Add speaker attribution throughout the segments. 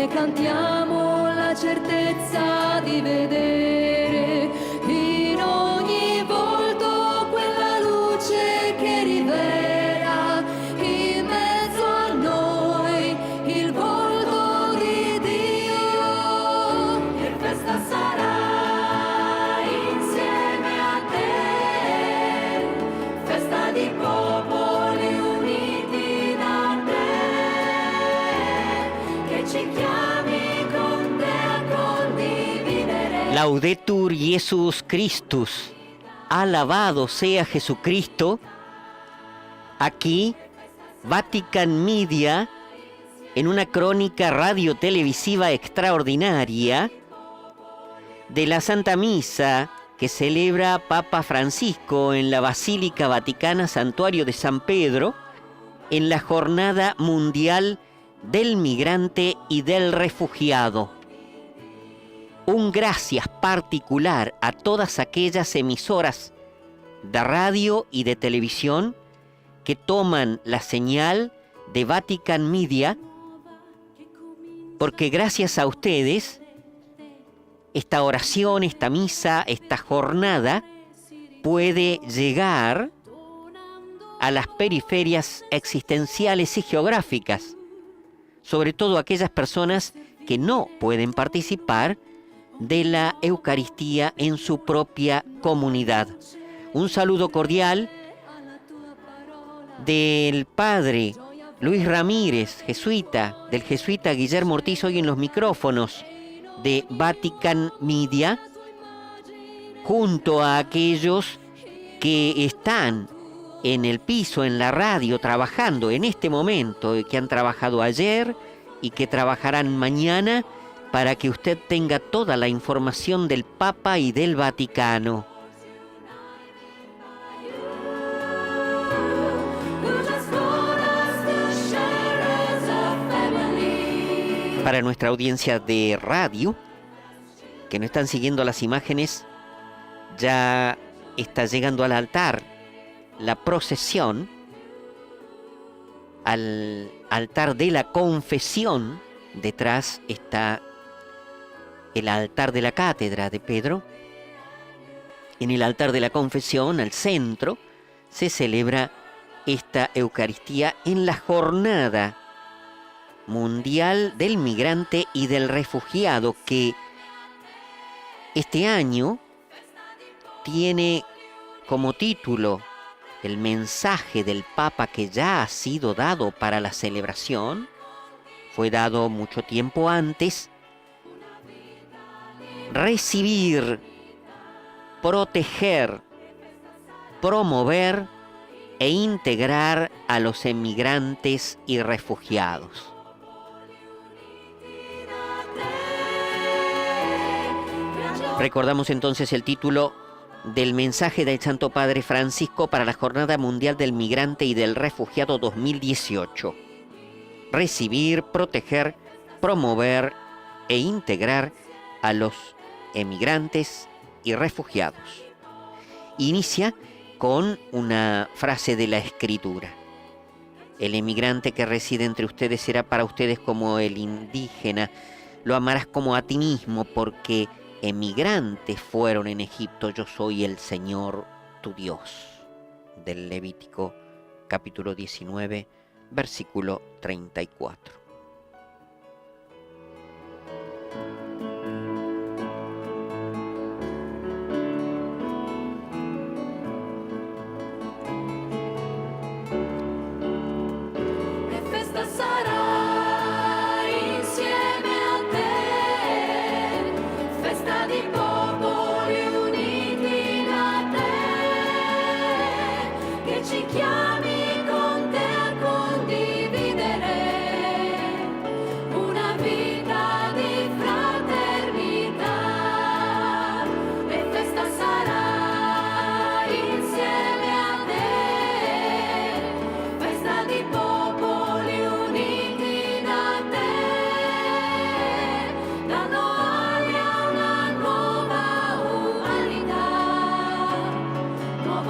Speaker 1: e cantiamo la certezza di vedere in ogni volto quella luce che rivela in mezzo a noi il volto di Dio. E festa sarà insieme a te, festa di popoli uniti da te, che ci chiami con te a condividere.
Speaker 2: Laudetur Jesus Christus, alabado sea Jesucristo. Aquí, Vatican Media, en una crónica radio-televisiva extraordinaria de la Santa Misa que celebra Papa Francisco en la Basílica Vaticana Santuario de San Pedro en la Jornada Mundial del Migrante y del Refugiado. Un gracias particular a todas aquellas emisoras de radio y de televisión que toman la señal de Vatican Media, porque gracias a ustedes, esta oración, esta misa, esta jornada puede llegar a las periferias existenciales y geográficas, sobre todo aquellas personas que no pueden participar de la Eucaristía en su propia comunidad. Un saludo cordial del padre Luis Ramírez, jesuita, del jesuita Guillermo Ortiz, hoy en los micrófonos de Vatican Media, junto a aquellos que están en el piso, en la radio, trabajando en este momento, y que han trabajado ayer y que trabajarán mañana, para que usted tenga toda la información del Papa y del Vaticano. Para nuestra audiencia de radio, que no están siguiendo las imágenes, ya está llegando al altar la procesión, al altar de la confesión. Detrás está el altar de la cátedra de Pedro. En el altar de la confesión, al centro, se celebra esta Eucaristía en la Jornada Mundial del Migrante y del Refugiado, que este año tiene como título el mensaje del Papa que ya ha sido dado para la celebración. Fue dado mucho tiempo antes. Recibir, proteger, promover e integrar a los emigrantes y refugiados. Recordamos entonces el título del mensaje del Santo Padre Francisco para la Jornada Mundial del Migrante y del Refugiado 2018. Recibir, proteger, promover e integrar a los emigrantes y refugiados. Inicia con una frase de la Escritura. El emigrante que reside entre ustedes será para ustedes como el indígena. Lo amarás como a ti mismo, porque emigrantes fueron en Egipto. Yo soy el Señor tu Dios. Del Levítico capítulo 19, versículo 34.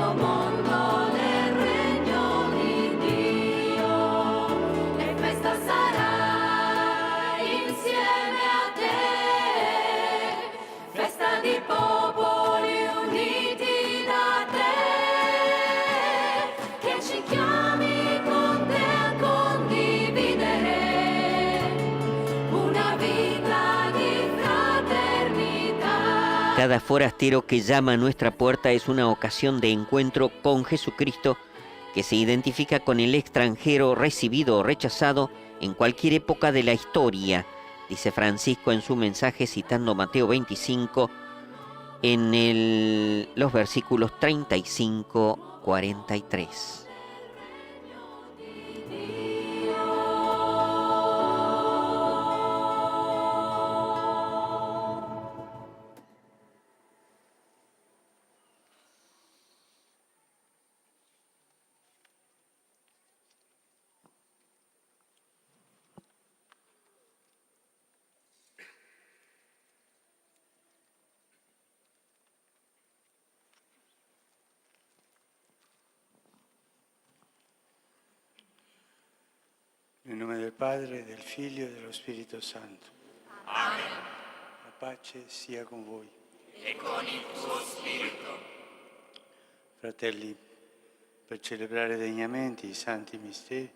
Speaker 1: Mondo del regno
Speaker 2: Cada forastero que llama a nuestra puerta es una ocasión de encuentro con Jesucristo que se identifica con el extranjero recibido o rechazado en cualquier época de la historia, dice Francisco en su mensaje citando Mateo 25 en los versículos 35-43.
Speaker 3: Nel nome del Padre, del Figlio e dello Spirito Santo.
Speaker 4: Amen.
Speaker 3: La pace sia con voi.
Speaker 4: E con il tuo spirito.
Speaker 3: Fratelli, per celebrare degnamente i santi misteri,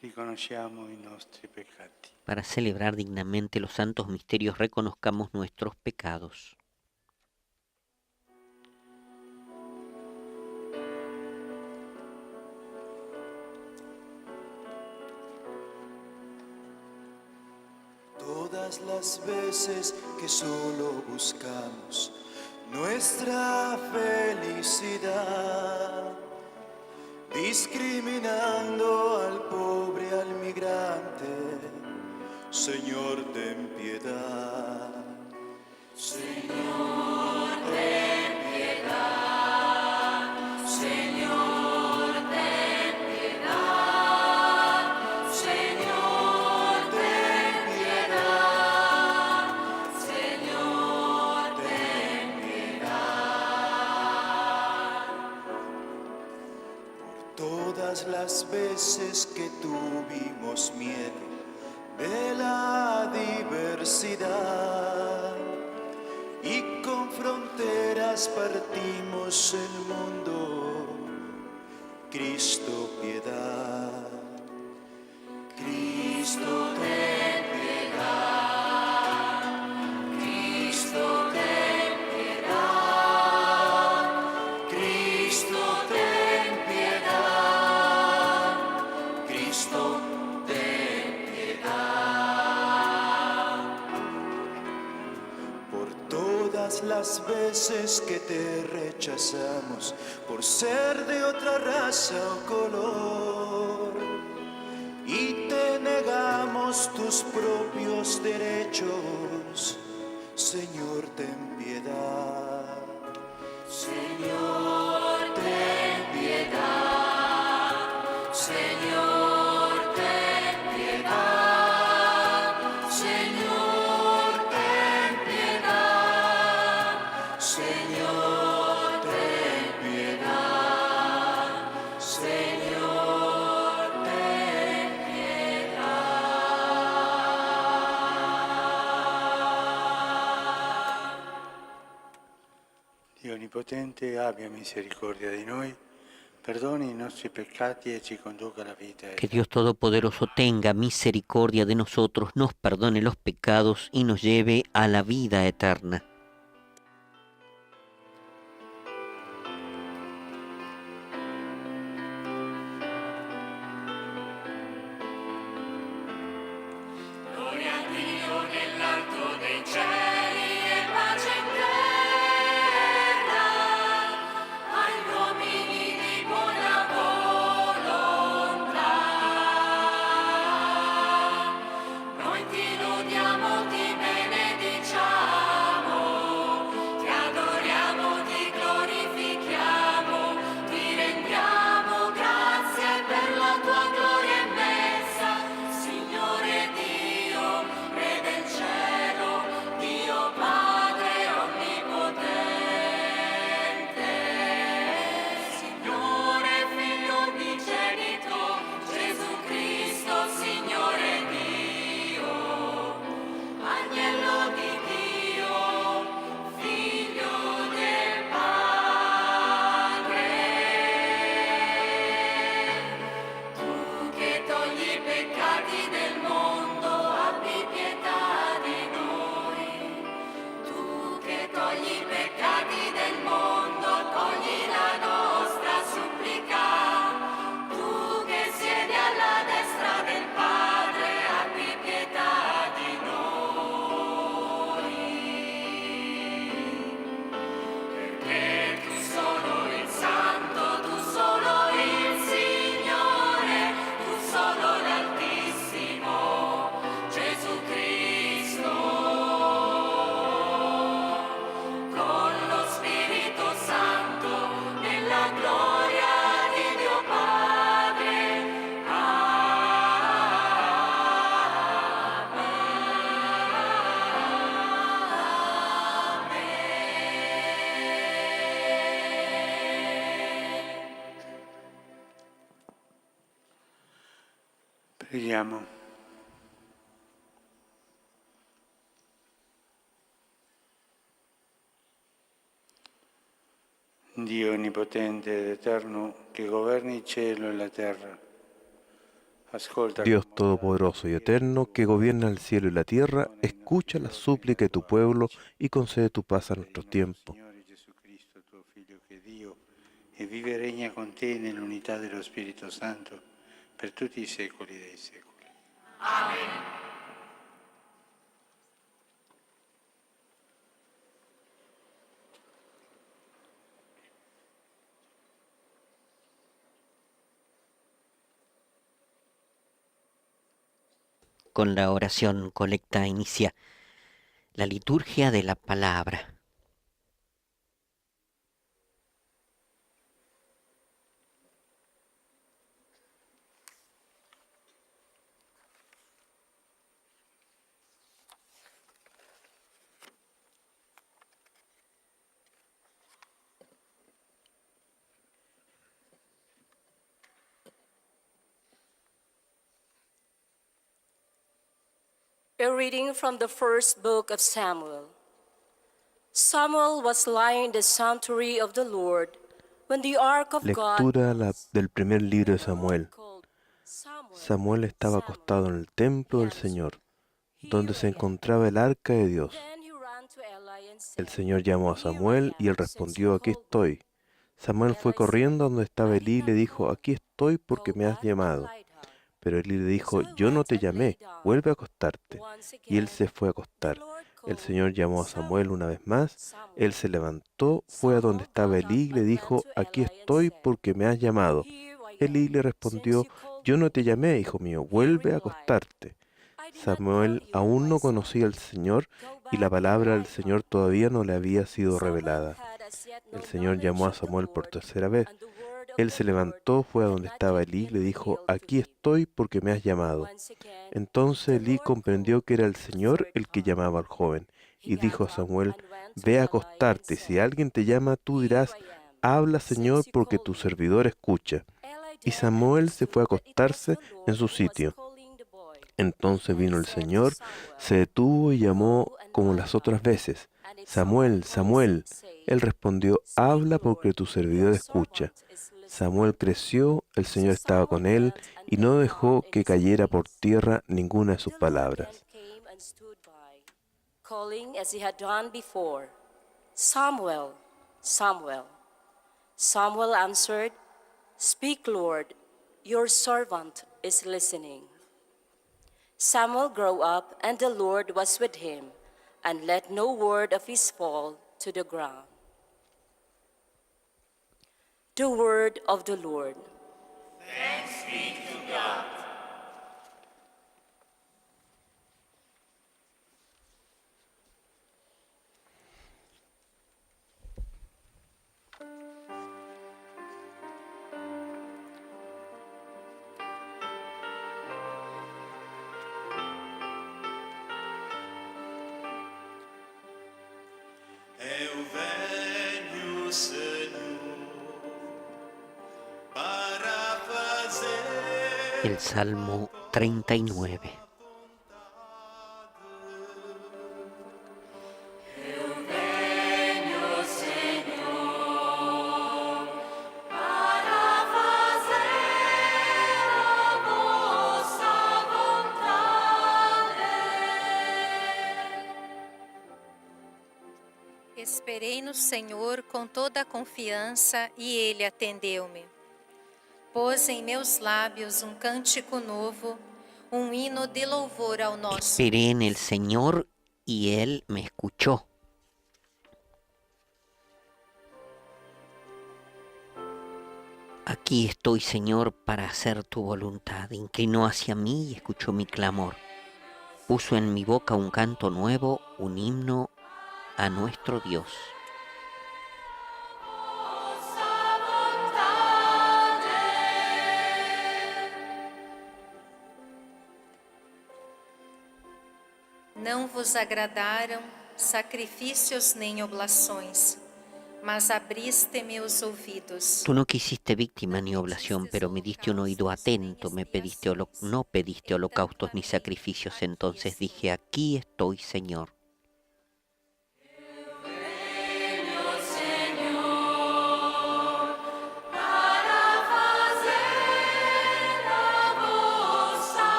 Speaker 3: riconosciamo i nostri peccati.
Speaker 2: Para celebrar dignamente los santos misterios, reconozcamos nuestros pecados.
Speaker 5: Todas las veces que solo buscamos nuestra felicidad, discriminando al pobre, al migrante, Señor, ten piedad.
Speaker 1: Señor, ten piedad. Señor, ten piedad. Señor, ten piedad. Señor, ten piedad.
Speaker 5: Todas las veces que tuvimos miedo de la diversidad y con fronteras partimos el mundo, Cristo piedad. Cristo ten piedad. Cristo ten piedad. Cristo ten piedad. Cristo ten piedad. Por todas las veces que te rechazamos por ser de otra raza o color y te negamos tus propios derechos, Señor, ten piedad.
Speaker 1: Señor, ten piedad. Señor, ten piedad. Señor, ten piedad. Señor, ten piedad. Señor, ten piedad.
Speaker 3: Dio Onnipotente abbia misericordia di noi, perdoni i nostri peccati e ci conduca alla vita
Speaker 2: Que
Speaker 3: eterna.
Speaker 2: Dios Todopoderoso tenga misericordia de nosotros, nos perdone los pecados y nos lleve a la vida eterna.
Speaker 4: Gloria a Dio nell'alto dei cieli e pace in terra agli uomini di buona volontà. Noi ti lodiamo, ti benediciamo.
Speaker 3: Preghiamo. Dio onnipotente ed eterno, che governi il cielo e la terra. Ascolta
Speaker 6: Dios
Speaker 3: con
Speaker 6: Todopoderoso y Eterno, que gobierna el cielo y la tierra, escucha la súplica de tu pueblo y concede tu paz a nuestro tiempo.
Speaker 3: Signore Gesù Cristo, tuo Figlio, che è Dio, e vive e regna con te nell'unità dello Spirito Santo, per tutti i secoli dei secoli.
Speaker 2: Con la oración colecta inicia la liturgia de la palabra.
Speaker 7: A reading from the first book of Samuel. Samuel was lying in the sanctuary of the Lord when the ark of God
Speaker 6: Lectura del primer libro de Samuel.
Speaker 7: called Samuel.
Speaker 6: Samuel estaba acostado en el templo del Señor, donde se encontraba el arca de Dios.
Speaker 7: Then he ran to Eli and said,
Speaker 6: El Señor llamó a Samuel y él respondió, aquí estoy. Samuel fue corriendo a donde estaba Elí y le dijo, aquí estoy porque me has llamado. Pero Elí le dijo, yo no te llamé, vuelve a acostarte. Y él se fue a acostar. El Señor llamó a Samuel una vez más. Él se levantó, fue a donde estaba Elí y le dijo, aquí estoy porque me has llamado. Elí le respondió, yo no te llamé, hijo mío, vuelve a acostarte. Samuel aún no conocía al Señor y la palabra del Señor todavía no le había sido revelada. El Señor llamó a Samuel por tercera vez. Él se levantó, fue a donde estaba Elí y le dijo, aquí estoy porque me has llamado. Entonces Elí comprendió que era el Señor el que llamaba al joven, y dijo a Samuel, ve a acostarte, si alguien te llama, tú dirás, habla Señor, porque tu servidor escucha. Y Samuel se fue a acostarse en su sitio. Entonces vino el Señor, se detuvo y llamó como las otras veces, Samuel, Samuel. Él respondió, habla porque tu servidor escucha. Samuel creció, el Señor estaba con él y no dejó que cayera por tierra ninguna de sus palabras.
Speaker 7: Calling as he had done before, Samuel, Samuel. Samuel answered, Speak, Lord, your servant is listening. Samuel grew up, and the Lord was with him, and let no word of his fall to the ground. The word of the Lord.
Speaker 5: Eu venho, Senhor, para fazer
Speaker 2: El Salmo 39.
Speaker 1: para fazer a vossa vontade.
Speaker 8: Esperei no Senhor com toda a confiança e Ele atendeu-me. Pôs em meus lábios um cântico novo, hino de louvor ao nosso.
Speaker 2: Esperé en el Señor y Él me escuchó. Aquí estoy, Señor, para hacer tu voluntad. Inclinó hacia mí y escuchó mi clamor. Puso en mi boca un canto nuevo, un himno a nuestro Dios.
Speaker 8: Não vos agradaram sacrifícios nem oblações, mas abriste-me os ouvidos.
Speaker 2: Tú no quisiste víctima ni oblación, pero me diste un oído atento, no pediste holocaustos ni sacrificios. Entonces dije, aquí estoy, Señor.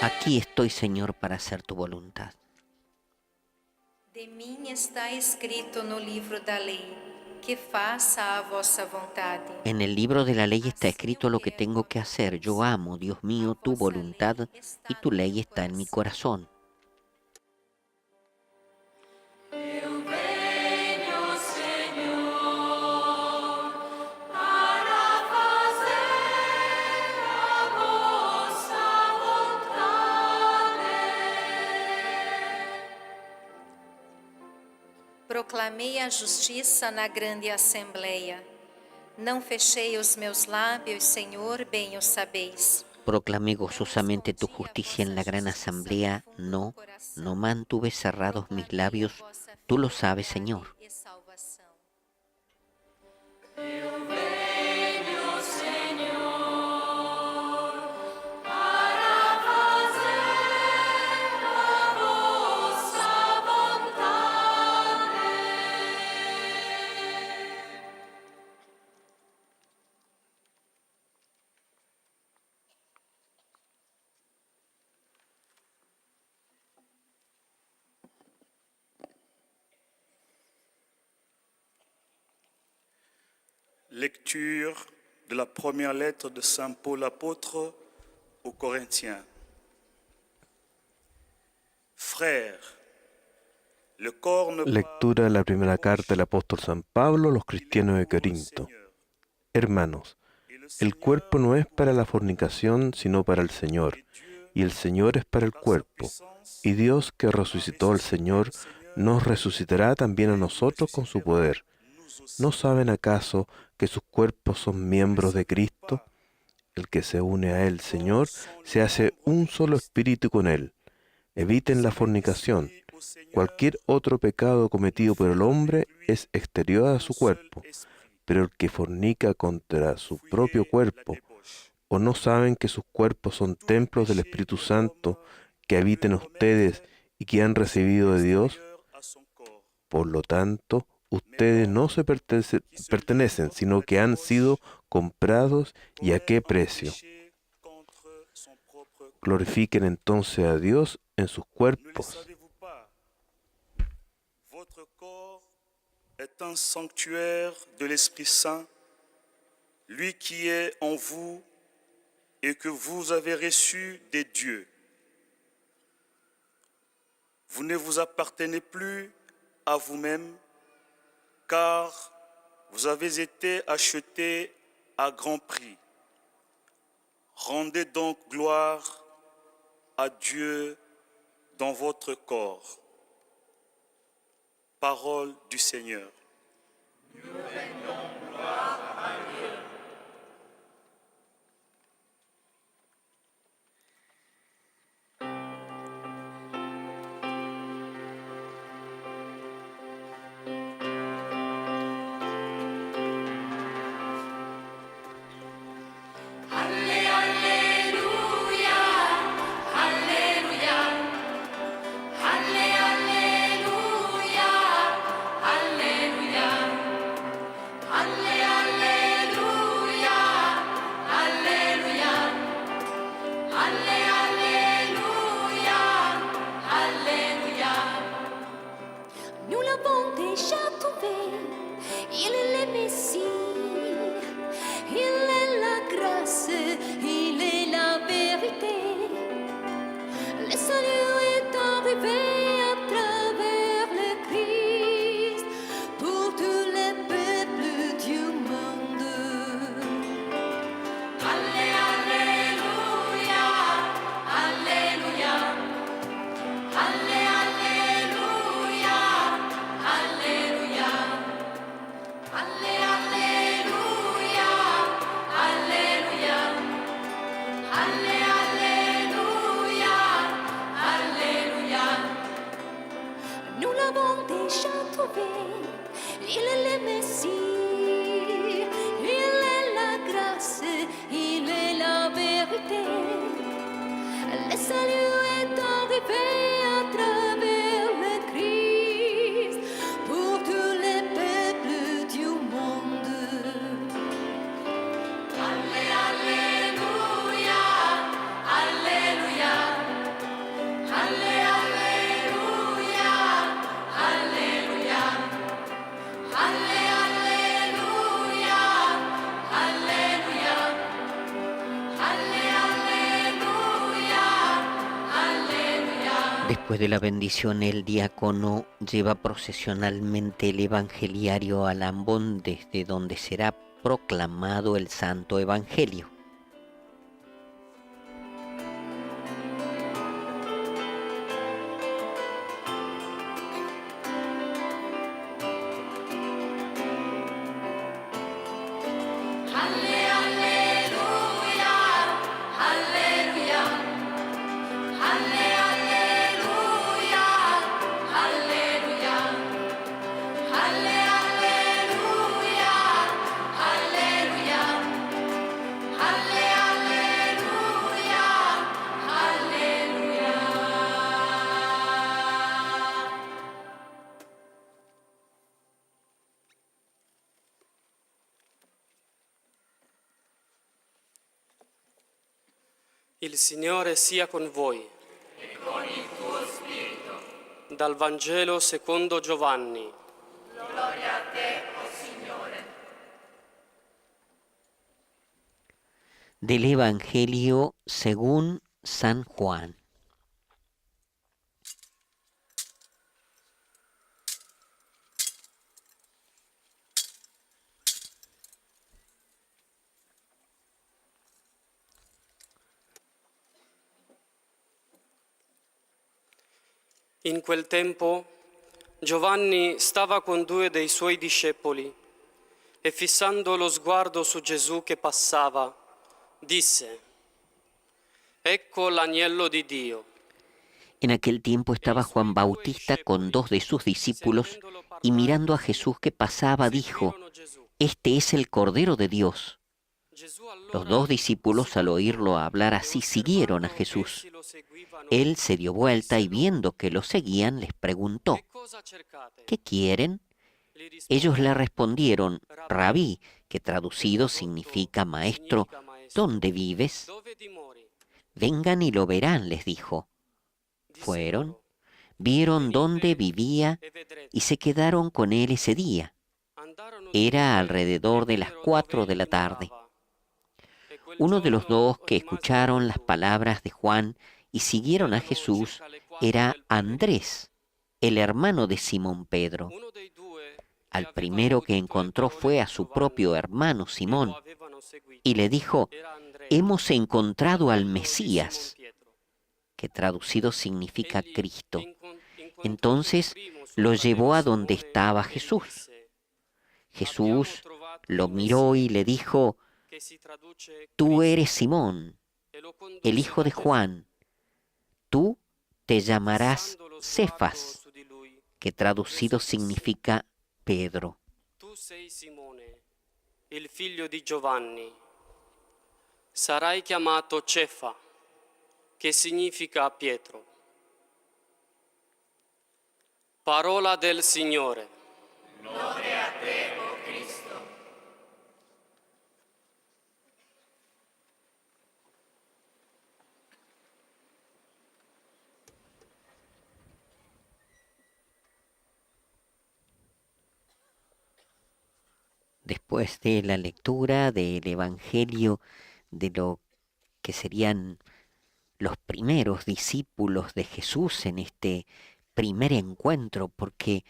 Speaker 2: Aquí estoy, Señor, para hacer tu voluntad.
Speaker 8: De mim está escrito no livro da lei, que faça a vossa vontade.
Speaker 2: En el libro de la ley está escrito lo que tengo que hacer. Yo amo, Dios mío, tu voluntad y tu ley está en mi corazón.
Speaker 8: Proclamei a justiça na grande assembleia. Não fechei os meus lábios, Senhor, bem o sabeis.
Speaker 2: Proclamé gozosamente tu justicia en la gran asamblea. No mantuve cerrados mis labios. Tú lo sabes, Señor.
Speaker 5: Lecture de la première lettre de Saint Paul apôtre aux Corinthiens. Frères, le corps ne
Speaker 6: Lectura de la primera carta del apóstol San Pablo a los cristianos de Corinto. Hermanos, el cuerpo no es para la fornicación, sino para el Señor, y el Señor es para el cuerpo. Y Dios, que resucitó al Señor, nos resucitará también a nosotros con su poder. ¿No saben acaso que sus cuerpos son miembros de Cristo? El que se une a Él, Señor, se hace un solo espíritu con Él. Eviten la fornicación. Cualquier otro pecado cometido por el hombre es exterior a su cuerpo, pero el que fornica contra su propio cuerpo, ¿o no saben que sus cuerpos son templos del Espíritu Santo que habita en ustedes y que han recibido de Dios? Por lo tanto, ustedes no se pertenecen, sino que han sido comprados. ¿Y a qué precio? Glorifiquen entonces a Dios en sus cuerpos.
Speaker 5: votre corps est un sanctuaire de l'Esprit Saint, lui qui est en vous et que vous avez reçu des dieux. Vous ne vous appartenez plus à vous-même, car vous avez été achetés à grand prix. Rendez donc gloire à Dieu dans votre corps. Parole du Seigneur.
Speaker 1: Alleluia, alleluia, alleluia.
Speaker 2: Después de la bendición, el diácono lleva procesionalmente el evangeliario al ambón desde donde será proclamado el Santo Evangelio.
Speaker 9: Il Signore sia con voi. E con il tuo spirito. Dal Vangelo secondo Giovanni.
Speaker 4: Gloria a te, oh Signore.
Speaker 2: Del Evangelio según San Juan.
Speaker 9: In quel tempo Giovanni stava con 2 dei suoi discepoli e fissando lo sguardo su Gesù che passava, disse: Ecco l'agnello di Dio.
Speaker 2: En aquel tiempo estaba Juan Bautista con 2 de sus discípulos y mirando a Jesús que pasaba dijo: Este es el Cordero de Dios. Los 2 discípulos, al oírlo hablar así, siguieron a Jesús. Él se dio vuelta y viendo que lo seguían, les preguntó: ¿Qué quieren? Ellos le respondieron: Rabí, que traducido significa maestro, ¿dónde vives? Vengan y lo verán, les dijo. Fueron, vieron dónde vivía y se quedaron con él ese día. Era alrededor de las 4 de la tarde. Uno de los 2 que escucharon las palabras de Juan y siguieron a Jesús era Andrés, el hermano de Simón Pedro. Al primero que encontró fue a su propio hermano Simón y le dijo: Hemos encontrado al Mesías, que traducido significa Cristo. Entonces lo llevó a donde estaba Jesús. Jesús lo miró y le dijo: Tú eres Simón, el hijo de Juan. Tú te llamarás Cefas, que traducido significa Pedro.
Speaker 9: Tu sei Simone, il figlio di Giovanni. Sarai chiamato Cefa, che significa Pietro. Parola del Signore.
Speaker 4: Lode a te, oh Cristo.
Speaker 2: Después de la lectura del Evangelio de lo que serían los primeros discípulos de Jesús en este primer encuentro, porque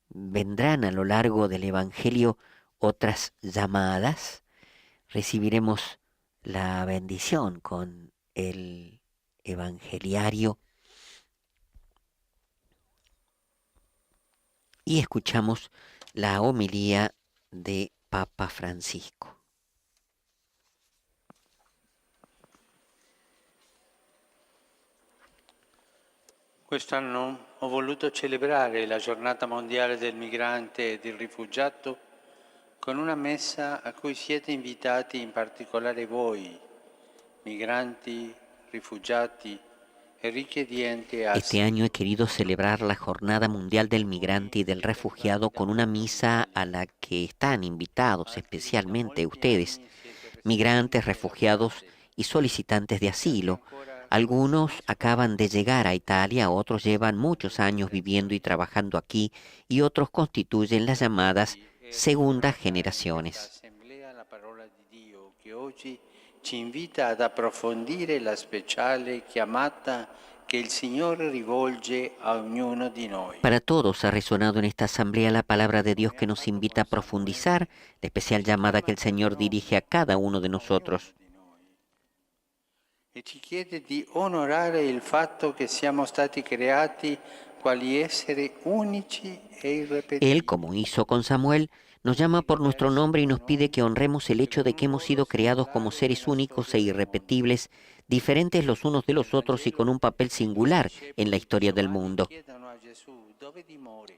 Speaker 2: vendrán a lo largo del Evangelio otras llamadas, recibiremos la bendición con el evangeliario y escuchamos la homilía de Papa Francisco.
Speaker 3: Quest'anno ho voluto celebrare la giornata mondiale del migrante e del rifugiato con una messa a cui siete invitati in particolare voi, migranti, rifugiati e richiedenti asilo.
Speaker 2: Este año he querido celebrar la Jornada Mundial del Migrante y del Refugiado con una misa a la que están invitados especialmente ustedes, migrantes, refugiados y solicitantes de asilo. Algunos acaban de llegar a Italia, otros llevan muchos años viviendo y trabajando aquí y otros constituyen las llamadas segundas generaciones.
Speaker 3: L'Assemblea la parola di Dio che oggi ci invita ad approfondire la speciale chiamata que el Señor rivolge a ognuno di noi.
Speaker 2: Para todos ha resonado en esta asamblea la palabra de Dios que nos invita a profundizar, la especial llamada que el Señor dirige a cada uno de nosotros.
Speaker 3: E ci chiede di onorare il fatto che siamo stati creati quali esseri unici e irrepetibili.
Speaker 2: Él, como hizo con Samuel, nos llama por nuestro nombre y nos pide que honremos el hecho de que hemos sido creados como seres únicos e irrepetibles, diferentes los unos de los otros y con un papel singular en la historia del mundo.
Speaker 3: Chiedono a Gesù dove dimori,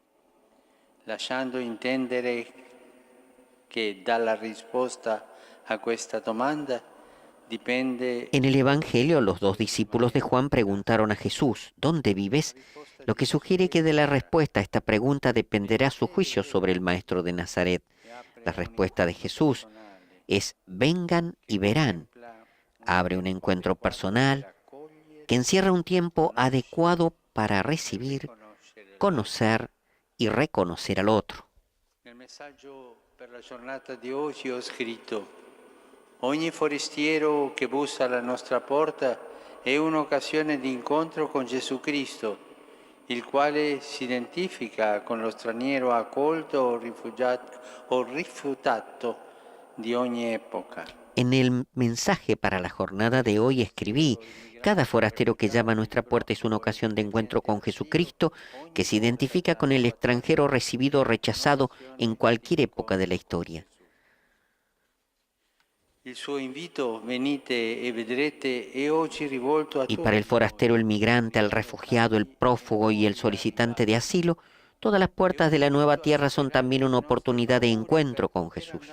Speaker 3: lasciando intendere che dalla risposta a questa domanda dipende.
Speaker 2: En el Evangelio, los dos discípulos de Juan preguntaron a Jesús, ¿dónde vives? Lo que sugiere que de la respuesta a esta pregunta dependerá su juicio sobre el Maestro de Nazaret. La respuesta de Jesús es: vengan y verán. Abre un encuentro personal que encierra un tiempo adecuado para recibir, conocer y reconocer al otro.
Speaker 3: Nel messaggio per la giornata di oggi ho scritto: ogni forestiero che bussa alla nostra porta è un'occasione di incontro con Gesù Cristo, il quale si identifica con lo straniero accolto o rifiutato di ogni epoca.
Speaker 2: En el mensaje para la jornada de hoy escribí: cada forastero que llama a nuestra puerta es una ocasión de encuentro con Jesucristo, que se identifica con el extranjero recibido o rechazado en cualquier época de la historia.
Speaker 3: Il suo invito, venite e vedrete, è oggi rivolto a
Speaker 2: Y
Speaker 3: tutti.
Speaker 2: para el forastero, el migrante, el refugiado, el prófugo y el solicitante de asilo, todas las puertas de la nueva tierra son también una oportunidad de encuentro con Jesús.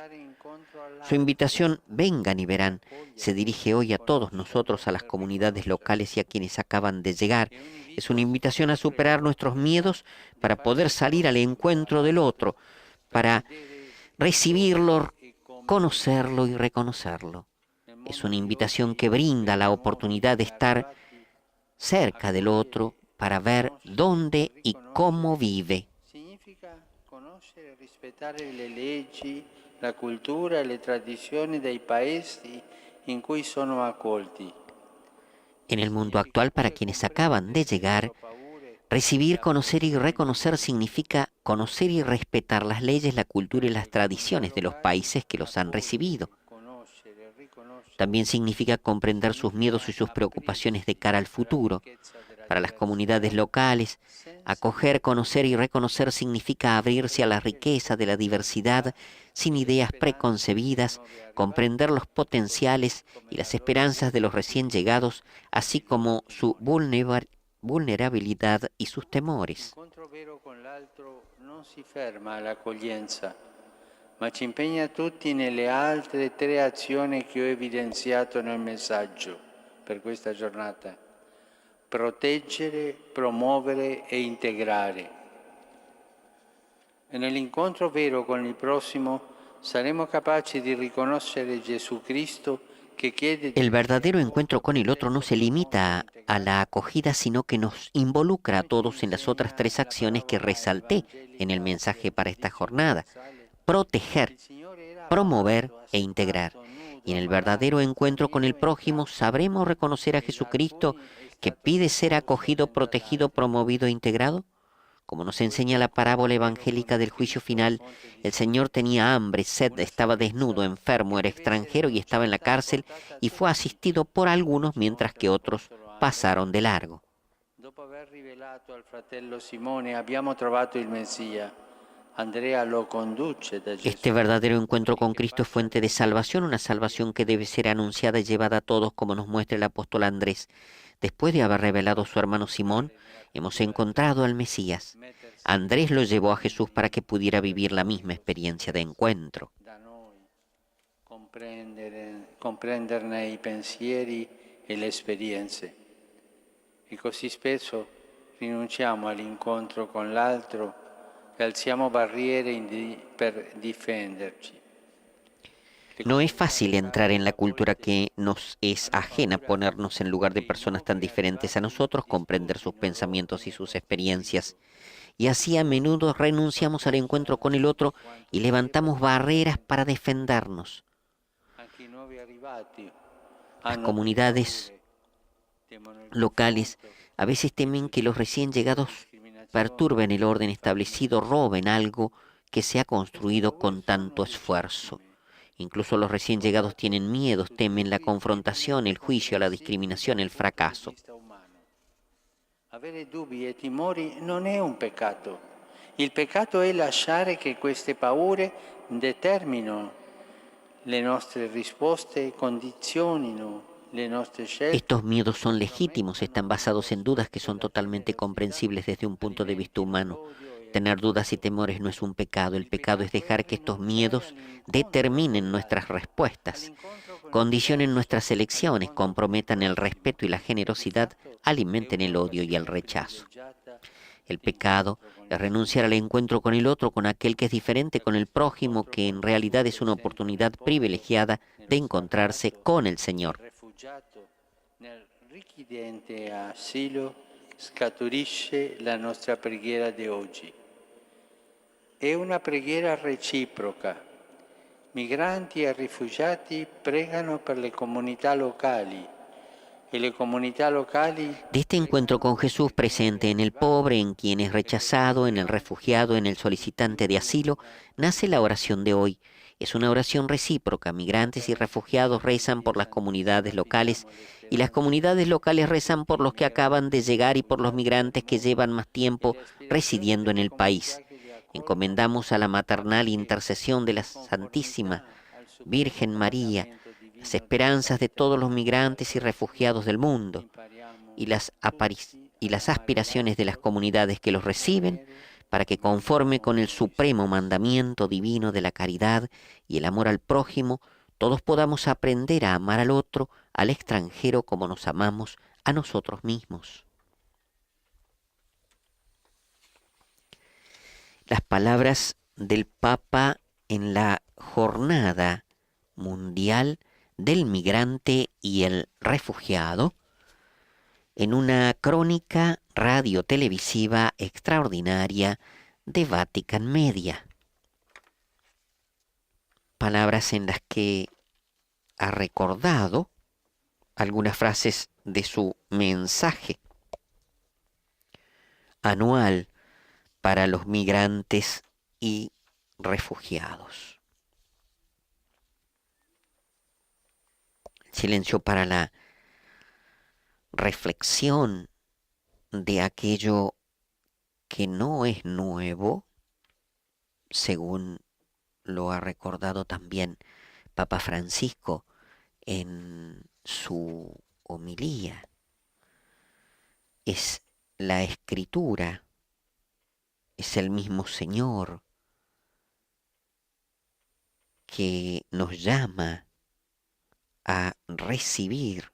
Speaker 2: Su invitación, vengan y verán, se dirige hoy a todos nosotros, a las comunidades locales y a quienes acaban de llegar. Es una invitación a superar nuestros miedos para poder salir al encuentro del otro, para recibirlo, conocerlo y reconocerlo. Es una invitación que brinda la oportunidad de estar cerca del otro para ver dónde y cómo vive.
Speaker 3: Significa conoscere e rispettare le leggi, la cultura e le tradizioni dei paesi in cui sono accolti.
Speaker 2: En el mundo actual, para quienes acaban de llegar, recibir, conocer y reconocer significa conocer y respetar las leyes, la cultura y las tradiciones de los países que los han recibido. También significa comprender sus miedos y sus preocupaciones de cara al futuro. Para las comunidades locales, acoger, conocer y reconocer significa abrirse a la riqueza de la diversidad sin ideas preconcebidas, comprender los potenciales y las esperanzas de los recién llegados, así como su vulnerabilidad y sus temores.
Speaker 3: L'incontro vero con l'altro non si ferma all'accoglienza, ma ci impegna tutti nelle altre 3 azioni che ho evidenziato nel messaggio per questa giornata: proteggere, promuovere e integrare. E nell'incontro vero con il prossimo saremo capaci di riconoscere Gesù Cristo che chiede.
Speaker 2: El verdadero encuentro con el otro no se limita a la acogida, sino que nos involucra a todos en las otras 3 acciones que resalté en el mensaje para esta jornada: proteger, promover e integrar. Y en el verdadero encuentro con el prójimo sabremos reconocer a Jesucristo, que pide ser acogido, protegido, promovido e integrado. Como nos enseña la parábola evangélica del juicio final, el Señor tenía hambre, sed, estaba desnudo, enfermo, era extranjero y estaba en la cárcel, y fue asistido por algunos mientras que otros pasaron de largo.
Speaker 3: Dopo aver rivelato al fratello Simone abbiamo trovato il Messia. Andrea lo conduce da Gesù.
Speaker 2: Este verdadero encuentro con Cristo es fuente de salvación, una salvación que debe ser anunciada y llevada a todos, como nos muestra el apóstol Andrés. Después de haber revelado a su hermano Simón, hemos encontrado al Mesías. Andrés lo llevó a Jesús para que pudiera vivir la misma experiencia de encuentro.
Speaker 3: Da noi comprenderne i pensieri e le esperienze. E così spesso rinunciamo all'incontro con l'altro e alziamo barriere per difenderci.
Speaker 2: No es fácil entrar en la cultura que nos es ajena, ponernos en lugar de personas tan diferentes a nosotros, comprender sus pensamientos y sus experiencias. Y así a menudo renunciamos al encuentro con el otro y levantamos barreras para defendernos. Las comunidades locales a veces temen que los recién llegados perturben el orden establecido, roben algo que se ha construido con tanto esfuerzo. Incluso los recién llegados tienen miedos, temen la confrontación, el juicio, la discriminación, el fracaso.
Speaker 3: Avere dubbi e timori non è un peccato. Il peccato è lasciare che queste paure determinino le nostre risposte, condizionino le nostre scelte.
Speaker 2: Estos miedos son legítimos, están basados en dudas que son totalmente comprensibles desde un punto de vista humano. Tener dudas y temores no es un pecado, el pecado es dejar que estos miedos determinen nuestras respuestas, condicionen nuestras elecciones, comprometan el respeto y la generosidad, alimenten el odio y el rechazo. El pecado es renunciar al encuentro con el otro, con aquel que es diferente, con el prójimo, que en realidad es una oportunidad privilegiada de encontrarse con el Señor.
Speaker 3: Nel richiedente asilo scaturisce la nostra preghiera di oggi. È una preghiera reciproca. Migranti e rifugiati pregano per le comunità locali e le comunità locali.
Speaker 2: De este encuentro con Jesús presente en el pobre, en quien es rechazado, en el refugiado, en el solicitante de asilo, nace la oración de hoy. Es una oración recíproca. Migrantes y refugiados rezan por las comunidades locales y las comunidades locales rezan por los que acaban de llegar y por los migrantes que llevan más tiempo residiendo en el país. Encomendamos a la maternal intercesión de la Santísima Virgen María las esperanzas de todos los migrantes y refugiados del mundo y las aspiraciones de las comunidades que los reciben, para que conforme con el supremo mandamiento divino de la caridad y el amor al prójimo, todos podamos aprender a amar al otro, al extranjero, como nos amamos a nosotros mismos. Las palabras del Papa en la Jornada Mundial del Migrante y el Refugiado, en una crónica radio-televisiva extraordinaria de Vatican Media. Palabras en las que ha recordado algunas frases de su mensaje anual para los migrantes y refugiados. Silencio para la reflexión de aquello que no es nuevo, según lo ha recordado también Papa Francisco en su homilía. Es la Escritura, es el mismo Señor que nos llama a recibir,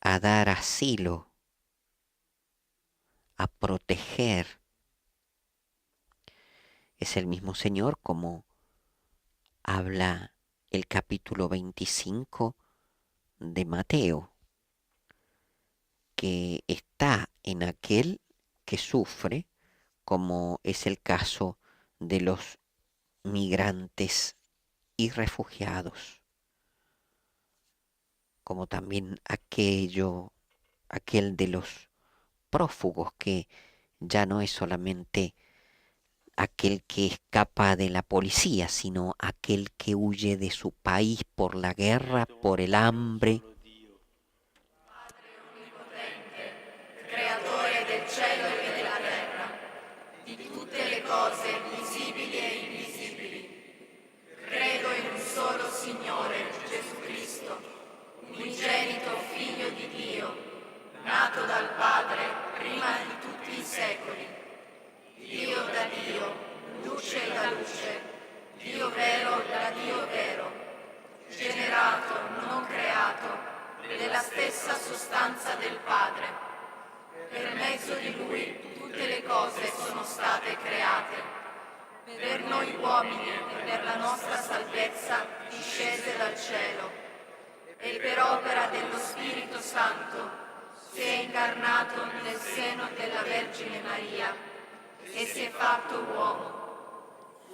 Speaker 2: a dar asilo, a proteger. Es el mismo Señor, como habla el capítulo 25 de Mateo, que está en aquel que sufre, como es el caso de los migrantes y refugiados, como también aquel de los prófugos, que ya no es solamente aquel que escapa de la policía, sino aquel que huye de su país por la guerra, por el hambre.
Speaker 4: Creatore del cielo e della terra, di tutte le cose visibili e invisibili. Credo in un solo Signore, Gesù Cristo, unigenito Figlio di Dio, nato dal Padre prima di tutti i secoli. Dio da Dio, luce da luce, Dio vero da Dio vero, generato, non creato, della stessa sostanza del Padre. Per mezzo di Lui tutte le cose sono state create. Per noi uomini e per la nostra salvezza discese dal cielo. E per opera dello Spirito Santo si è incarnato nel seno della Vergine Maria e si è fatto uomo.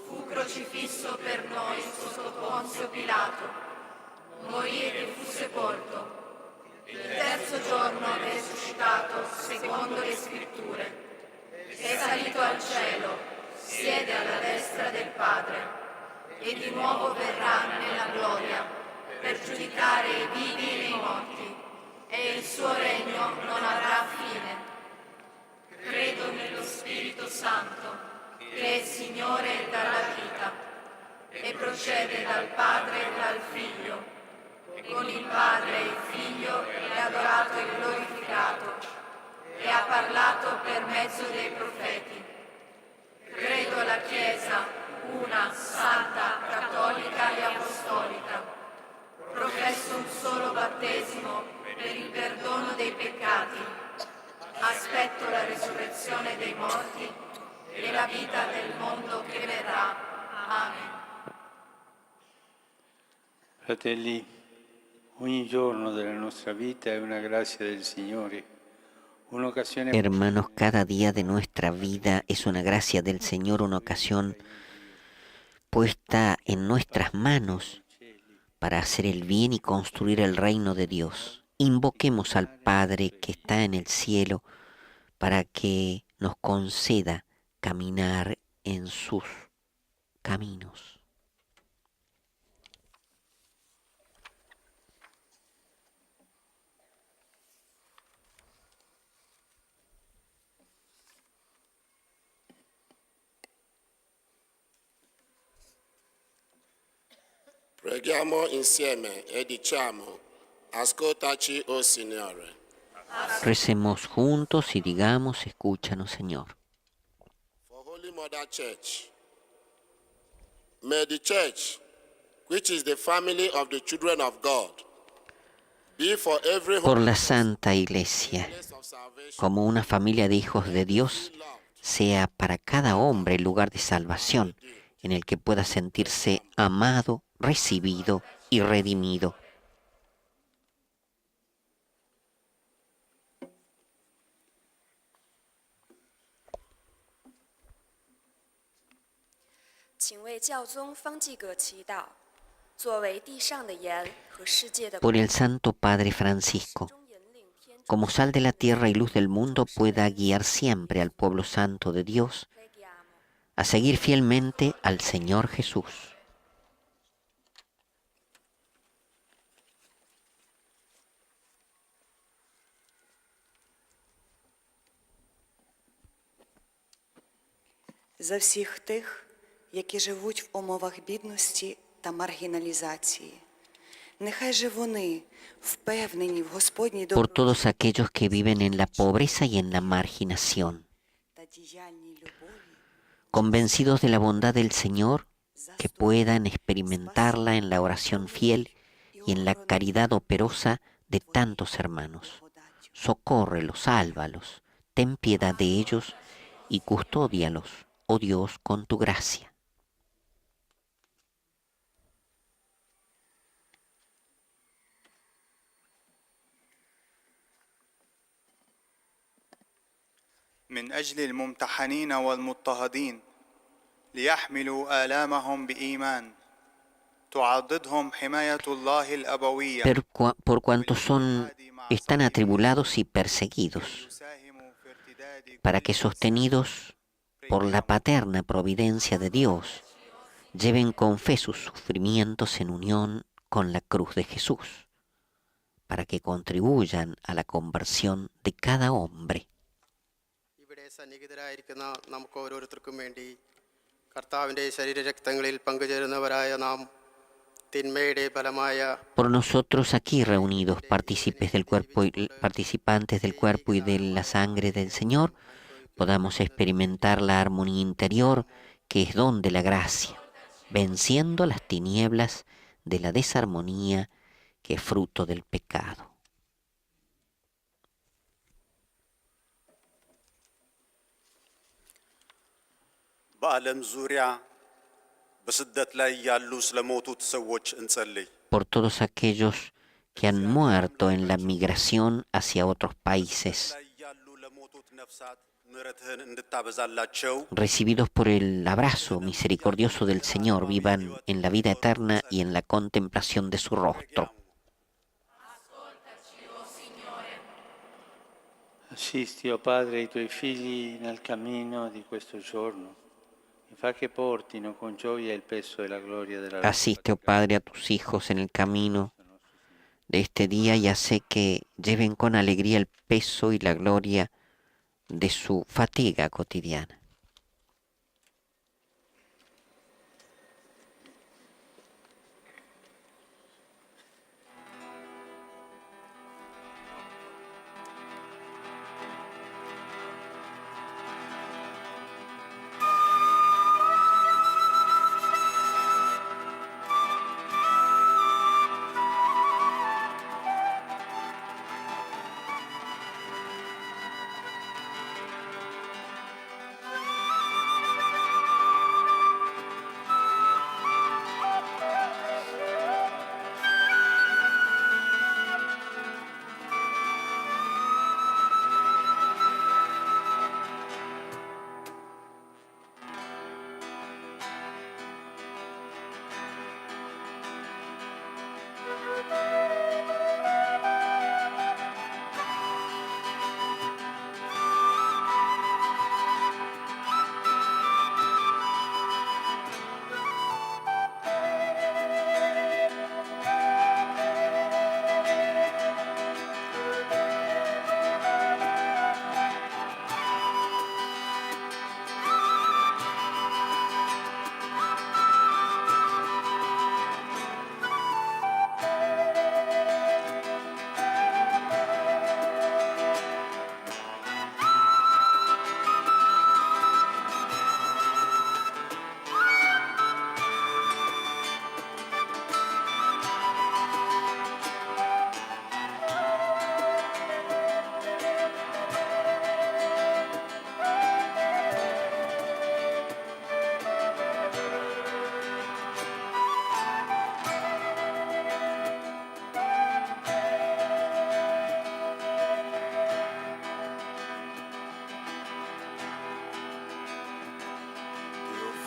Speaker 4: Fu fu crocifisso per noi sotto Ponzio Pilato, morì e fu sepolto. Il terzo giorno è risuscitato secondo le scritture. È salito al cielo, siede alla destra del Padre e di nuovo verrà nella gloria per giudicare i vivi e i morti, e il suo regno non avrà fine. Credo nello Spirito Santo, che è Signore dalla vita e procede dal Padre e dal Figlio. Con il Padre e il Figlio è adorato e glorificato e ha parlato per mezzo dei profeti. Credo alla Chiesa, una, santa, cattolica e apostolica. Professo un solo battesimo per il perdono dei peccati. Aspetto la risurrezione dei morti e la vita del mondo che verrà. Amen.
Speaker 3: Fratelli, ogni giorno della nostra vita è una grazia del Signore, un'occasione.
Speaker 2: Hermanos, cada día de nuestra vida es una gracia del Señor, una ocasión puesta en nuestras manos para hacer el bien y construir el reino de Dios. Invoquemos al Padre que está en el cielo para que nos conceda caminar en sus caminos.
Speaker 10: Preghiamo insieme e diciamo, ascoltaci, oh Signore.
Speaker 2: Recemos juntos y digamos, escúchanos, Señor.
Speaker 10: For Holy Mother Church, may the Church, which is the family of the children of God, be for every
Speaker 2: Por
Speaker 10: home
Speaker 2: la Santa Iglesia,
Speaker 10: place of salvation,
Speaker 2: como una familia de hijos de Dios, sea para cada hombre el lugar de salvación en el que pueda sentirse amado, recibido y redimido. Por el Santo Padre Francisco, como sal de la tierra y luz del mundo, pueda guiar siempre al pueblo santo de Dios a seguir fielmente al Señor Jesús.
Speaker 11: За всіх тих, які живуть в умовах бідності та маргіналізації. Нехай же вони, впевнені в Господній
Speaker 2: Por
Speaker 11: доброті
Speaker 2: todos aquellos que viven en la pobreza y en la marginación,
Speaker 11: та діяльній любові,
Speaker 2: convencidos de la bondad del Señor, que puedan experimentarla en la oración fiel y en la caridad operosa de tantos hermanos. Socórrelos, sálvalos, ten piedad de ellos y custódialos, oh Dios, con tu gracia.
Speaker 12: من أجل الممتحنين والمضطهدين ليحملوا آلامهم بإيمان تعضدهم حماية الله الأبوية
Speaker 2: Por cuantos están atribulados y perseguidos, para que sostenidos por la paterna providencia de Dios, lleven con fe sus sufrimientos en unión con la cruz de Jesús, para que contribuyan a la conversión de cada hombre.
Speaker 9: ഇവിടെ സന്നിഹിതരായിരിക്കുന്ന നമുക്ക് ഓരോരുത്തർക്കും വേണ്ടി കർത്താവിൻ്റെ ശരീരരക്തങ്ങളിൽ പങ്കുചേരുന്നവരായ നാം തിന്മയുടെ ഫലമായ
Speaker 2: Por nosotros aquí reunidos, participantes del cuerpo y de la sangre del Señor, podamos experimentar la armonía interior que es don de la gracia, venciendo las tinieblas de la desarmonía que es fruto del pecado.
Speaker 13: በዓለም ዙሪያ በስደት ላይ ያሉ ስለሞቱት ሰዎች እንጸልይ።
Speaker 2: Por todos aquellos que han muerto en la migración hacia otros países,
Speaker 13: ምሕረትህን እንድታበዛላቸው
Speaker 2: recibidos por el abrazo misericordioso del Señor, vivan en la vida eterna y en la contemplación de su rostro.
Speaker 3: Assisti, o Padre, i tuoi figli nel cammino di questo giorno e fa che portino con gioia il peso e la gloria della loro
Speaker 2: Asiste, oh Padre, a tus hijos en el camino de este día y hace que lleven con alegría el peso y la gloria de su fatiga cotidiana.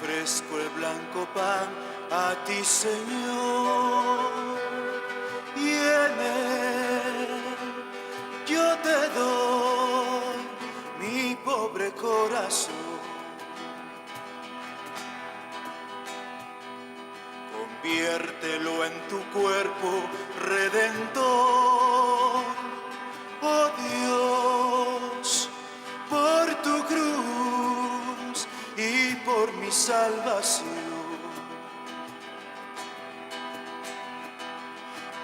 Speaker 14: Ofrezco el blanco pan a ti, Señor, y en él yo te doy mi pobre corazón. Conviértelo en tu cuerpo redentor, oh Dios, por tu cruz y por mi salvación.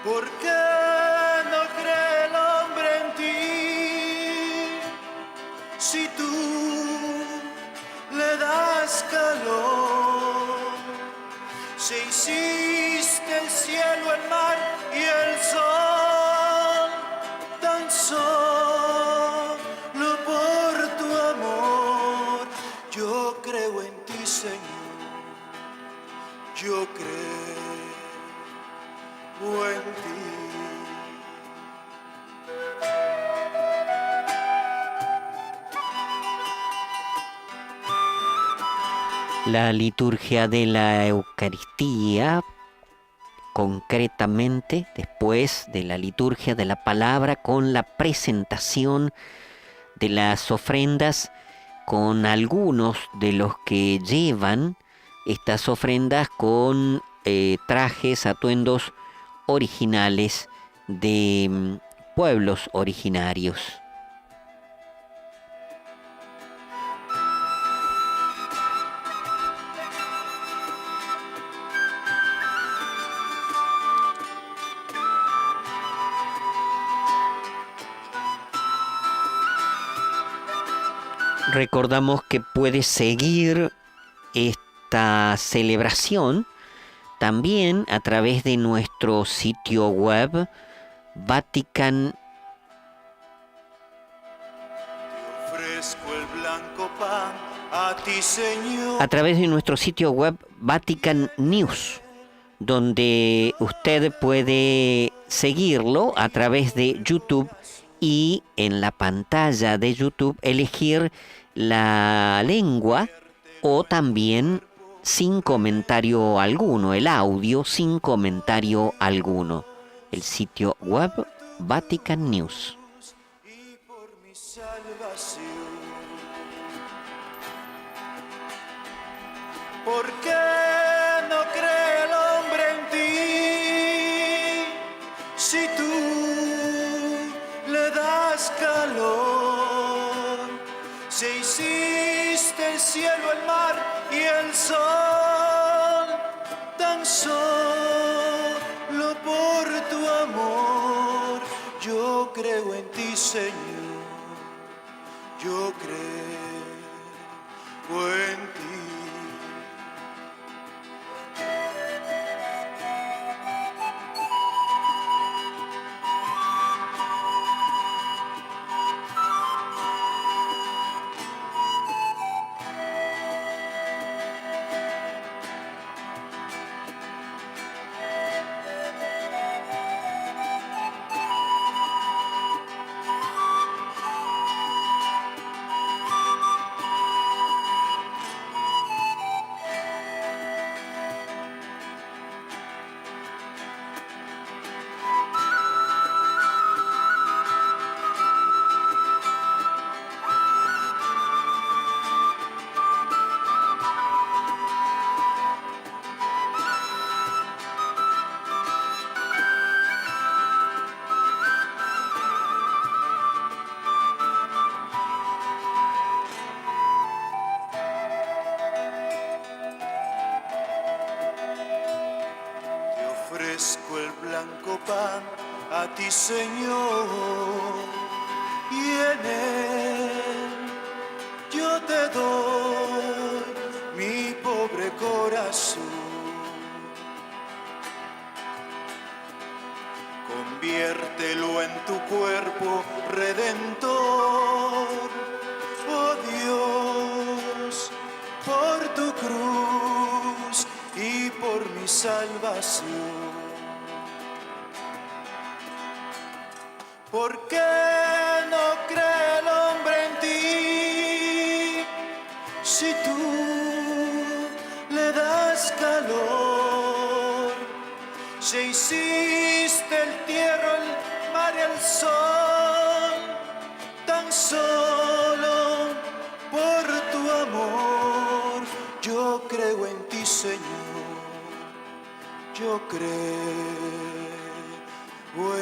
Speaker 14: ¿Por qué no cree el hombre en ti si tú le das calor? Si hiciste el cielo, el mar y el sol, tan solo por tu amor. Yo creo en ti, Señor, yo creo en ti.
Speaker 2: La liturgia de la Eucaristía, concretamente después de la liturgia de la palabra, con la presentación de las ofrendas, con algunos de los que llevan estas ofrendas con trajes, atuendos originales de pueblos originarios. Recordamos que puedes seguir esta celebración también a través de nuestro sitio web Vatican.
Speaker 14: Ofrezco el blanco pan a ti, Señor.
Speaker 2: A través de nuestro sitio web Vatican News, donde usted puede seguirlo a través de YouTube y en la pantalla de YouTube elegir la lengua o también sin comentario alguno, el audio sin comentario alguno. El sitio web Vatican News.
Speaker 14: y por mi salvación. ¿Por qué no cree el hombre en ti si tú le das calor? Si hiciste el cielo, el mar y el sol, tan solo por tu amor. Yo creo en ti, Señor, yo creo en ti. Ofrezco el blanco pan a ti, Señor, y en él yo te doy mi pobre corazón. Conviértelo en tu cuerpo redentor, oh Dios, por tu cruz y por mi salvación. ¿Por qué no cree el hombre en ti si tú le das calor? Si hiciste el tierra, el mar y el sol, tan solo por tu amor. Yo creo en ti, Señor, yo creo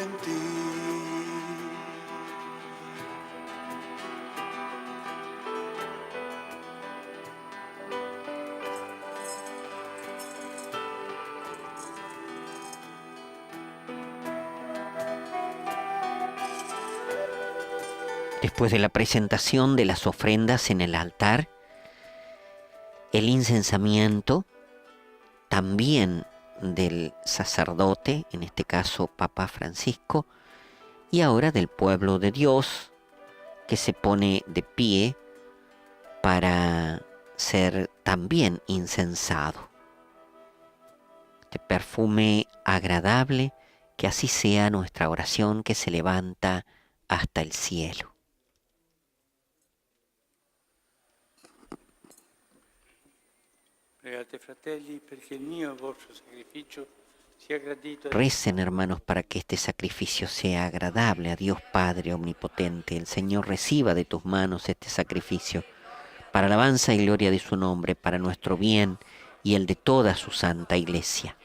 Speaker 14: en ti.
Speaker 2: Después de la presentación de las ofrendas en el altar, el incensamiento también del sacerdote, en este caso Papa Francisco, y ahora del pueblo de Dios, que se pone de pie para ser también incensado. Este perfume agradable, que así sea nuestra oración que se levanta hasta el cielo.
Speaker 3: Pregate, fratelli, perché il mio e vostro sacrificio sia gradito.
Speaker 2: Recen, hermanos, para que este sacrificio sea agradable a Dios Padre Omnipotente. El Señor reciba de tus manos este sacrificio, para alabanza y gloria de su nombre, para nuestro bien y el de toda su santa Iglesia.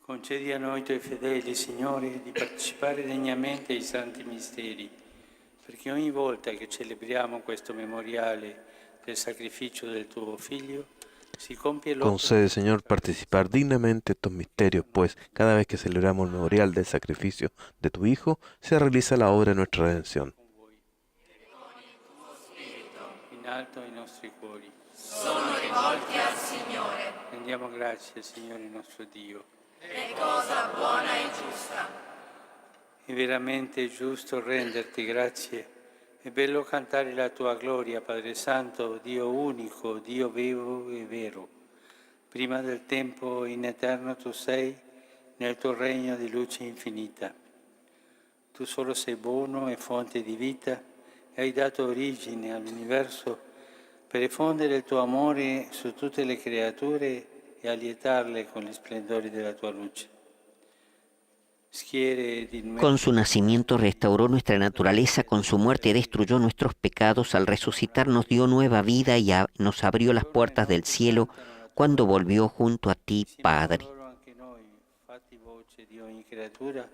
Speaker 3: Concedi a noi tuoi fedeli, Signore, di partecipare degnamente ai santi misteri, perché ogni volta che celebriamo questo memoriale del sacrificio del tuo Figlio, si compie l'opera.
Speaker 6: Concede, Señor, participar dignamente estos misterios, pues cada vez que celebramos el memorial del sacrificio de tu Hijo, se realiza la obra de nuestra redención.
Speaker 3: In alto ai nostri cuori.
Speaker 4: Sono rivolti al Signore.
Speaker 3: Rendiamo grazie, Signore nostro Dio.
Speaker 4: È cosa buona e giusta.
Speaker 3: È veramente giusto renderti grazie. È bello cantare la tua gloria, Padre Santo, Dio unico, Dio vivo e vero. Prima del tempo in eterno tu sei, nel tuo regno di luce infinita. Tu solo sei buono e fonte di vita, e hai dato origine all'universo per effondere il tuo amore su tutte le creature e allietarle con gli splendori della tua luce.
Speaker 2: Con su nacimiento restauró nuestra naturaleza, con su muerte destruyó nuestros pecados, al resucitar nos dio nueva vida y nos abrió las puertas del cielo cuando volvió junto a ti, Padre.
Speaker 3: Anche noi, fatti voce di ogni creatura,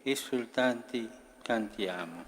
Speaker 3: esultanti cantiamo.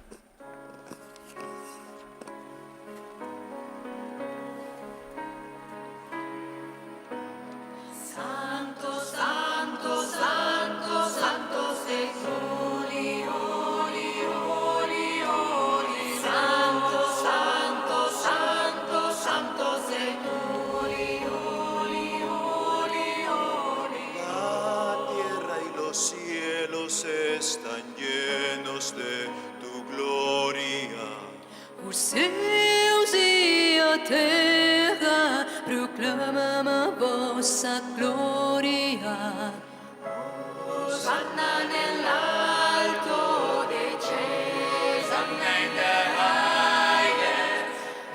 Speaker 1: Santo, santo, santo, santo sei tu. Holy, holy, holy, holy. Santo, santo, santo, santo sei tu. Holy, holy, holy, holy.
Speaker 14: La tierra y los cielos están llenos de tu gloria.
Speaker 1: Os céus e a terra proclamam a vossa glória. Hosanna nell'alto dei cieli, Hosanna in the highest.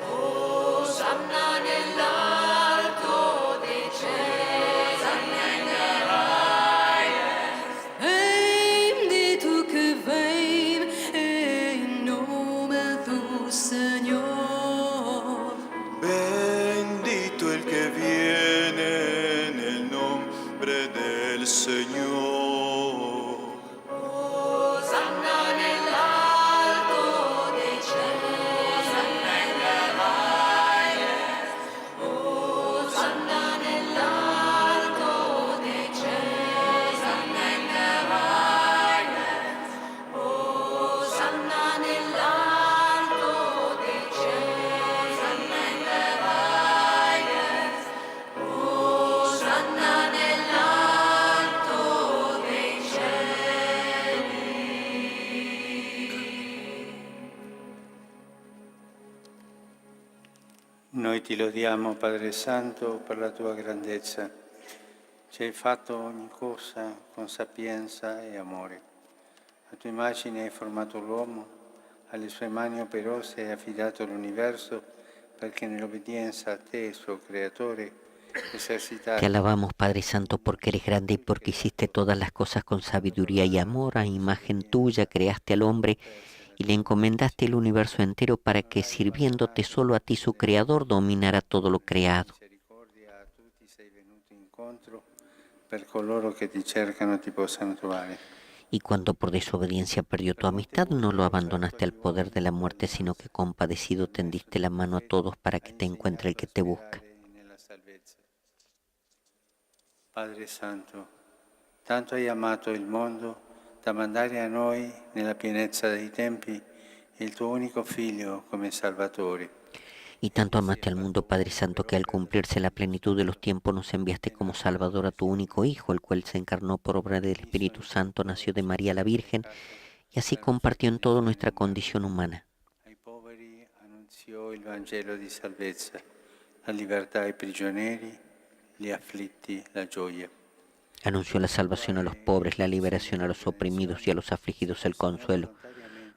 Speaker 1: Hosanna nell'alto dei cieli, Hosanna in the highest. Bendito que vem em nome do Senhor.
Speaker 14: Bendito el que viene en el nombre del Señor.
Speaker 1: Hosanna nell'alto dei cieli, Hosanna in the highest. Hosanna nell'alto dei cieli, Hosanna in the highest. Hosanna nell'alto dei cieli, Hosanna in the highest. Hosanna nell'alto dei cieli.
Speaker 3: Noi ti lodiamo, Padre Santo, per la tua grandezza. Ci hai fatto ogni cosa con sapienza e amore. A tua immagine hai formato l'uomo, alle sue mani operose hai affidato l'universo perché nell'obbedienza a te, suo creatore,
Speaker 2: Te alabamos, Padre Santo, porque eres grande y porque hiciste todas las cosas con sabiduría y amor. A imagen tuya creaste al hombre y le encomendaste el universo entero para que, sirviéndote solo a ti, su creador, dominara todo lo creado.
Speaker 3: misericordia a tutti sei venuto incontro per coloro che ti cercano ti possano trovare.
Speaker 2: Y cuando por desobediencia perdió tu amistad, no lo abandonaste al poder de la muerte, sino que compadecido tendiste la mano a todos para que te encuentre el que te busca.
Speaker 3: Nella salvezza. Padre Santo, tanto hai amato il mondo da mandare a noi, nella pienezza dei tempi, il tuo unico Figlio come Salvatore.
Speaker 2: Y tanto amaste al mundo, Padre Santo, que al cumplirse la plenitud de los tiempos nos enviaste como Salvador a tu único Hijo, el cual se encarnó por obra del Espíritu Santo, nació de María la Virgen, y así compartió en todo nuestra condición humana.
Speaker 3: Ai poveri annunziò il Vangelo di salvezza, la libertà ai prigionieri, gli afflitti, la gioia.
Speaker 2: Anunció la salvación a los pobres, la liberación a los oprimidos y a los afligidos el consuelo.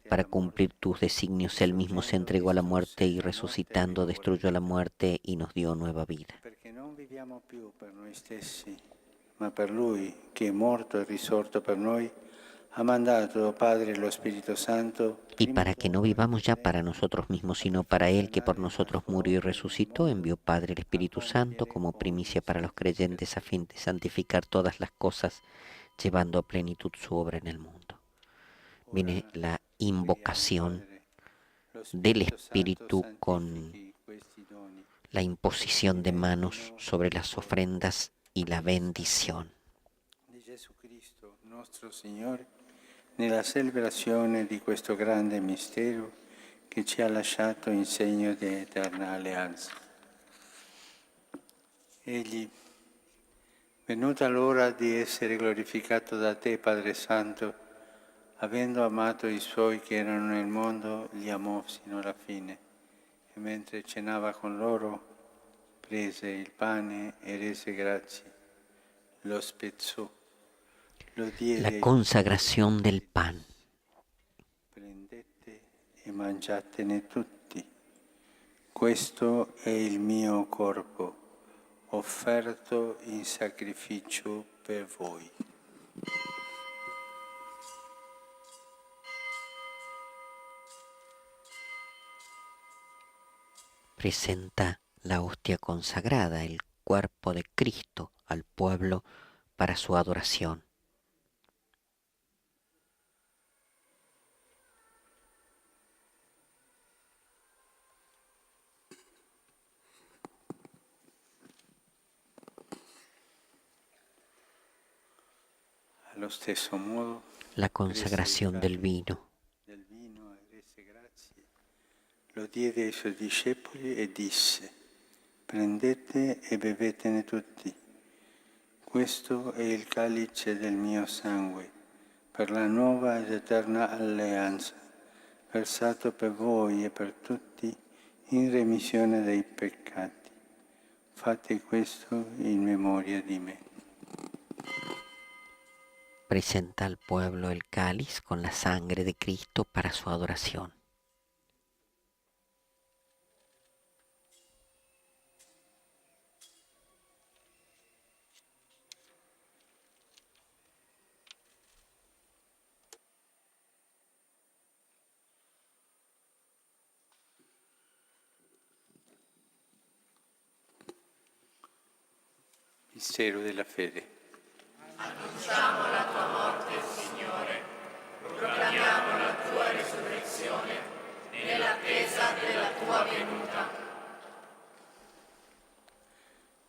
Speaker 2: Para cumplir tus designios, Él mismo se entregó a la muerte y resucitando destruyó la muerte y nos dio nueva vida.
Speaker 3: Perché non viviamo più per noi stessi, ma per Lui che è morto e risorto per noi, ha mandato, Padre, lo Spirito Santo.
Speaker 2: Y para que no vivamos ya para nosotros mismos, sino para Él que por nosotros murió y resucitó, envió Padre el Espíritu Santo como primicia para los creyentes a fin de santificar todas las cosas, llevando a plenitud su obra en el mundo. Viene la invocación del Espíritu con la imposición de manos sobre las ofrendas y la bendición.
Speaker 3: Di Gesù Cristo, nostro Signore, nella celebrazione di questo grande mistero che ci ha lasciato in segno di eterna alleanza. Egli, venuta l'ora di essere glorificato da te, Padre Santo, avendo amato i suoi che erano nel mondo, li amò sino alla fine. E mentre cenava con loro, prese il pane e rese grazie, lo spezzò, lo diede.
Speaker 2: La consagración del pan.
Speaker 3: Prendete e mangiatene tutti. Questo è il mio corpo, offerto in sacrificio per voi.
Speaker 2: Presenta la hostia consagrada, el cuerpo de Cristo, al pueblo para su adoración.
Speaker 3: Allo stesso modo,
Speaker 2: La consagración del vino.
Speaker 3: Lo diede ai suoi discepoli e disse: prendete e bevetene tutti. Questo è il calice del mio sangue, per la nuova ed eterna alleanza, versato per voi e per tutti in remissione dei peccati. Fate questo in memoria di me.
Speaker 2: Presenta al pueblo el cáliz con la sangre de Cristo para su adoración.
Speaker 3: Mistero della fede.
Speaker 4: Annunciamo la tua morte, Signore, proclamiamo la tua risurrezione nell'attesa della tua venuta.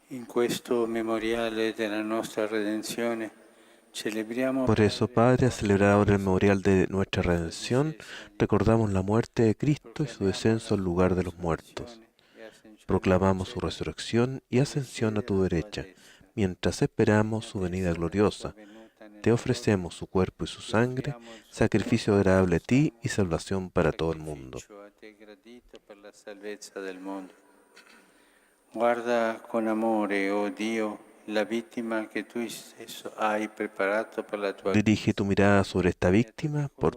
Speaker 3: In questo memoriale della nostra redenzione celebriamo.
Speaker 6: Por eso, Padre, a celebrar ahora el memorial de nuestra redención, recordamos la muerte de Cristo y su descenso al lugar de los muertos. Proclamamos su resurrección y ascensión a tu derecha, mientras esperamos su venida gloriosa. Te ofrecemos su cuerpo y su sangre, sacrificio agradable a ti y salvación para todo el mundo.
Speaker 3: Guarda con amore, oh Dio, la víctima que tú stesso hai preparato per la tua.
Speaker 6: Dirige tu mirada sobre esta víctima que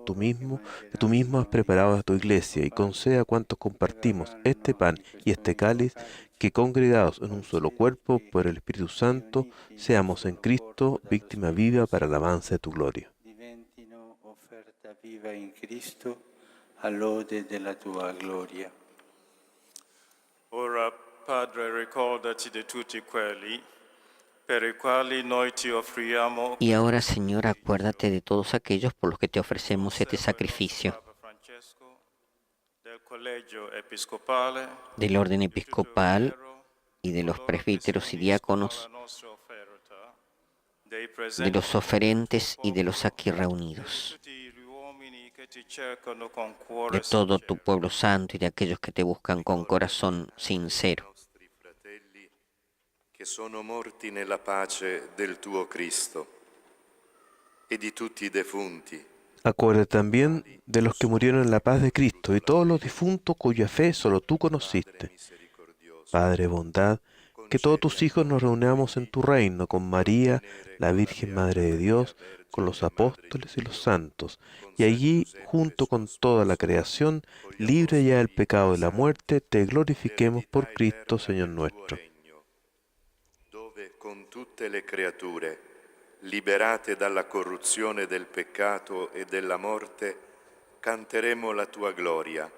Speaker 6: tú mismo has preparado a tu iglesia, y concede a cuantos compartimos este pan y este cáliz, que congregados en un solo cuerpo por el Espíritu Santo, seamos en Cristo víctima viva para el avance de tu gloria.
Speaker 3: Diventino offerta viva in Cristo, all'ode della tua gloria.
Speaker 15: Ora, Padre, ricordati di tutti quelli per i quali noi ti offriamo.
Speaker 2: Y ahora, Señor, acuérdate de todos aquellos por los que te ofrecemos este sacrificio.
Speaker 15: Del collegio episcopale,
Speaker 2: Del orden episcopal y de los presbíteros y diáconos, de los oferentes y de los aquí reunidos, de todo tu pueblo santo y de aquellos que te buscan con corazón sincero.
Speaker 16: Che sono morti nella pace del tuo Cristo, e di tutti i defunti.
Speaker 6: Acuérdate también de los que murieron en la paz de Cristo y todos los difuntos cuya fe solo tú conociste. Padre de bondad, que todos tus hijos nos reunamos en tu reino con María, la Virgen Madre de Dios, con los apóstoles y los santos, y allí, junto con toda la creación, libre ya del pecado y la muerte, te glorifiquemos por Cristo, Señor nuestro.
Speaker 16: Con tutte le creature, liberate dalla corruzione del peccato e della morte, canteremo la tua gloria,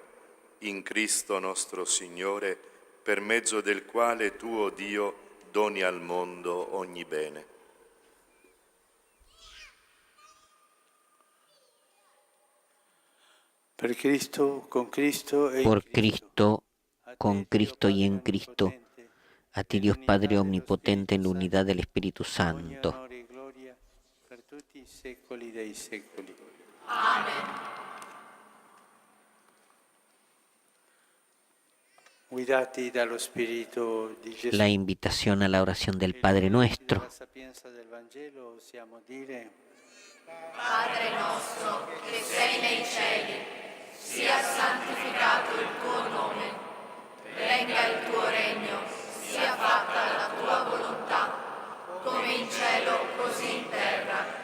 Speaker 16: in Cristo nostro Signore, per mezzo del quale tu, o Dio, doni al mondo ogni bene.
Speaker 3: Per Cristo, con Cristo e
Speaker 2: Por Cristo, con Cristo y en Cristo, a ti Dios Padre Omnipotente en la unidad del Espíritu Santo.
Speaker 3: onore e gloria per tutti i secoli dei secoli. Guidati dallo Spirito di Gesù.
Speaker 2: La invitación a la oración del Padre Nuestro.
Speaker 3: La sapienza del Vangelo osiamo dire:
Speaker 4: Padre nostro che sei nei cieli, sia santificato il tuo nome, venga il tuo regno, sia fatta la tua volontà, come in cielo così in terra.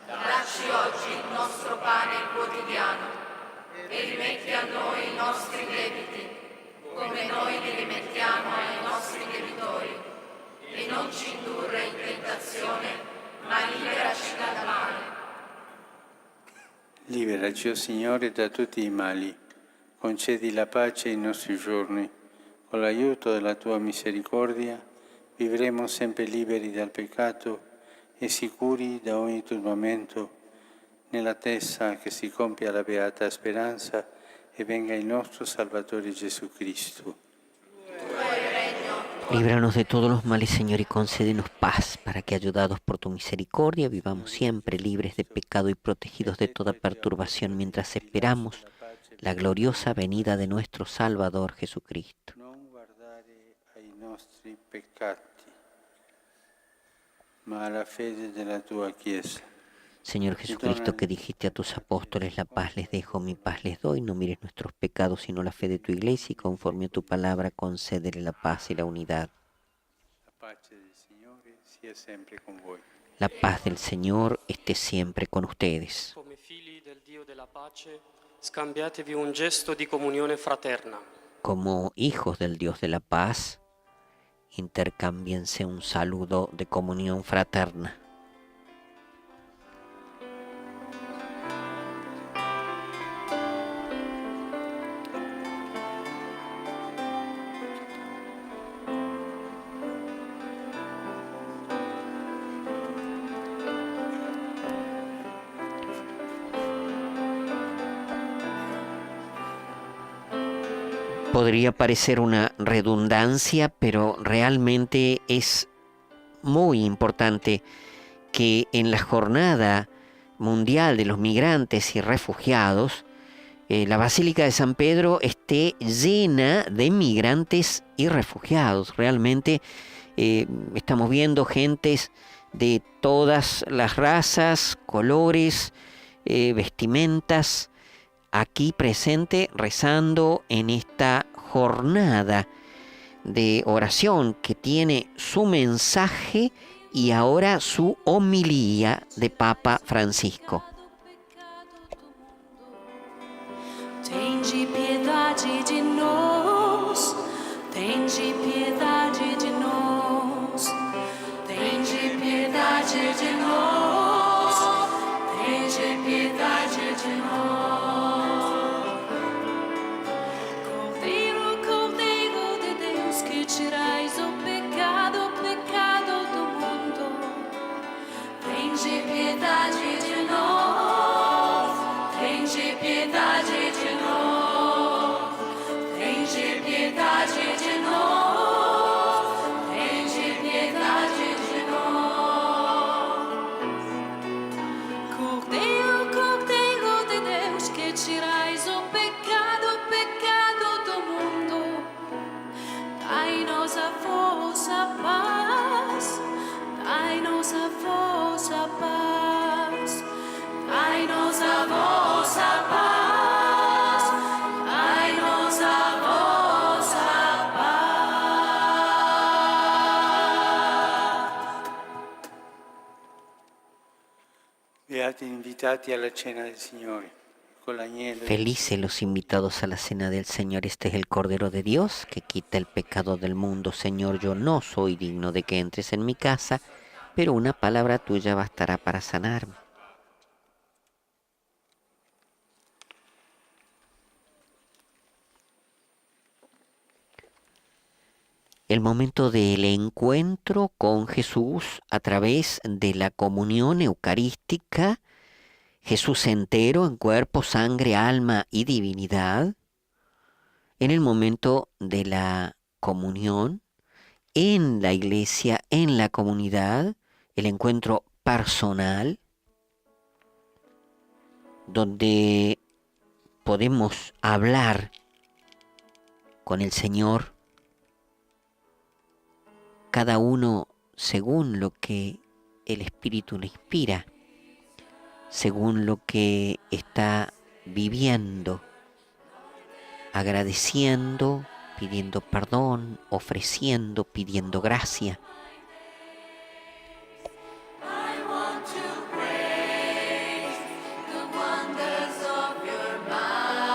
Speaker 4: Dacci oggi il nostro pane quotidiano e rimetti a noi i nostri debiti, come noi li rimettiamo ai nostri debitori, e non ci indurre in tentazione, ma liberaci dal male.
Speaker 3: Liberaci, o Signore, da tutti i mali. Concedi la pace ai nostri giorni. Con l'aiuto della tua misericordia vivremo sempre liberi dal peccato e sicuri da ogni turbamento, nell'attesa che si compia la beata speranza e venga il nostro Salvatore Jesucristo.
Speaker 2: Líbranos de todos los males, Señor, y concédenos paz, para que, ayudados por tu misericordia, vivamos siempre libres de pecado y protegidos de toda perturbación, mientras esperamos la gloriosa venida de nuestro Salvador Jesucristo.
Speaker 3: Non guardare ai nostri peccati, ma alla fede della tua Chiesa.
Speaker 2: Señor Jesucristo, que dijiste a tus apóstoles, la paz les dejo, mi paz les doy, no mires nuestros pecados, sino la fe de tu Iglesia, y conforme a tu palabra concédele la paz y la unidad.
Speaker 3: La pace del Signore sia sempre con voi.
Speaker 2: La paz del Señor esté siempre con ustedes.
Speaker 9: Come figli del Dio della pace, scambiatevi un gesto di comunione fraterna.
Speaker 2: Como hijos del Dios de la paz, intercámbiense un saludo de comunión fraterna. Podría parecer una redundancia, pero realmente es muy importante que en la Jornada Mundial de los Migrantes y Refugiados, la Basílica de San Pedro esté llena de migrantes y refugiados. Realmente estamos viendo gentes de todas las razas, colores, vestimentas, aquí presente rezando en esta jornada de oración que tiene su mensaje y ahora su homilía de Papa Francisco.
Speaker 1: Tengi piedade de nós, tengi piedade de nós, tengi piedade de nós, tengi piedade de nós. Cordeiro, Cordeiro de Deus, que tirais o pecado do mundo, tengi piedade de nós, tengi piedade de nós, tengi piedade de nós, tengi piedade de nós. Cordeiro, Cordeiro de Deus, que tirais o pecado do mundo, dai-nos a vossa paz, dai-nos a vossa paz, dai-nos a vossa paz, dai-nos a vossa paz.
Speaker 3: Beati invitati alla cena del Signore, con l'agnello.
Speaker 2: Felices los invitados a la cena del Señor. Este es el Cordero de Dios que quita el pecado del mundo. Señor, yo no soy digno de que entres en mi casa, pero una palabra tuya bastará para sanarme. El momento del encuentro con Jesús a través de la comunión eucarística, Jesús entero en cuerpo, sangre, alma y divinidad. En el momento de la comunión, en la iglesia, en la comunidad, el encuentro personal, donde podemos hablar con el Señor, cada uno según lo que el Espíritu le inspira, según lo que está viviendo, agradeciendo, pidiendo perdón, ofreciendo, pidiendo gracia.
Speaker 1: I want to praise the wonders of your might.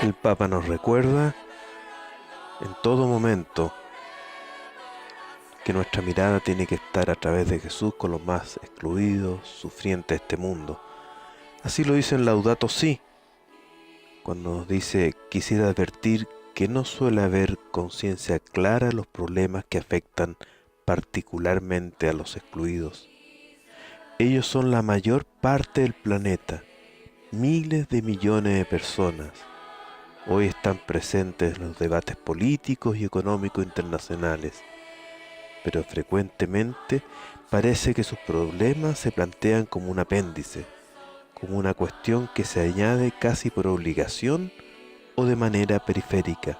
Speaker 6: El Papa nos recuerda en todo momento que nuestra mirada tiene que estar a través de Jesús con los más excluidos, sufrientes de este mundo. Así lo dice en Laudato Si, cuando nos dice: quisiera advertir que no suele haber conciencia clara de los problemas que afectan particularmente a los excluidos. Ellos son la mayor parte del planeta, miles de millones de personas. Hoy están presentes en los debates políticos y económicos internacionales, pero frecuentemente parece que sus problemas se plantean como un apéndice, como una cuestión que se añade casi por obligación o de manera periférica,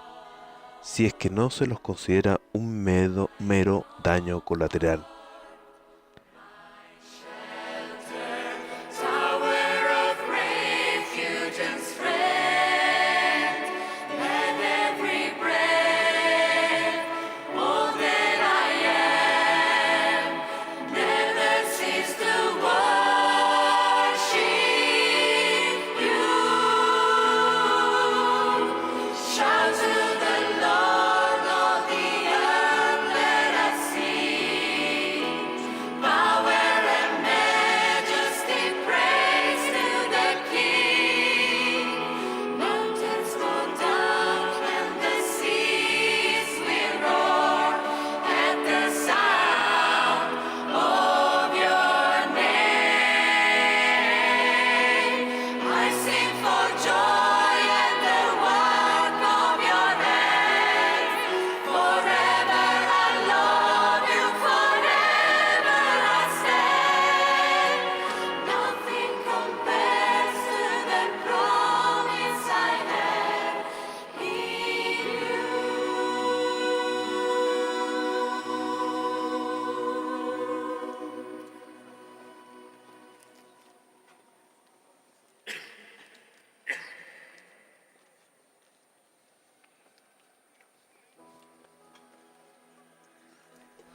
Speaker 6: si es que no se los considera un mero daño colateral.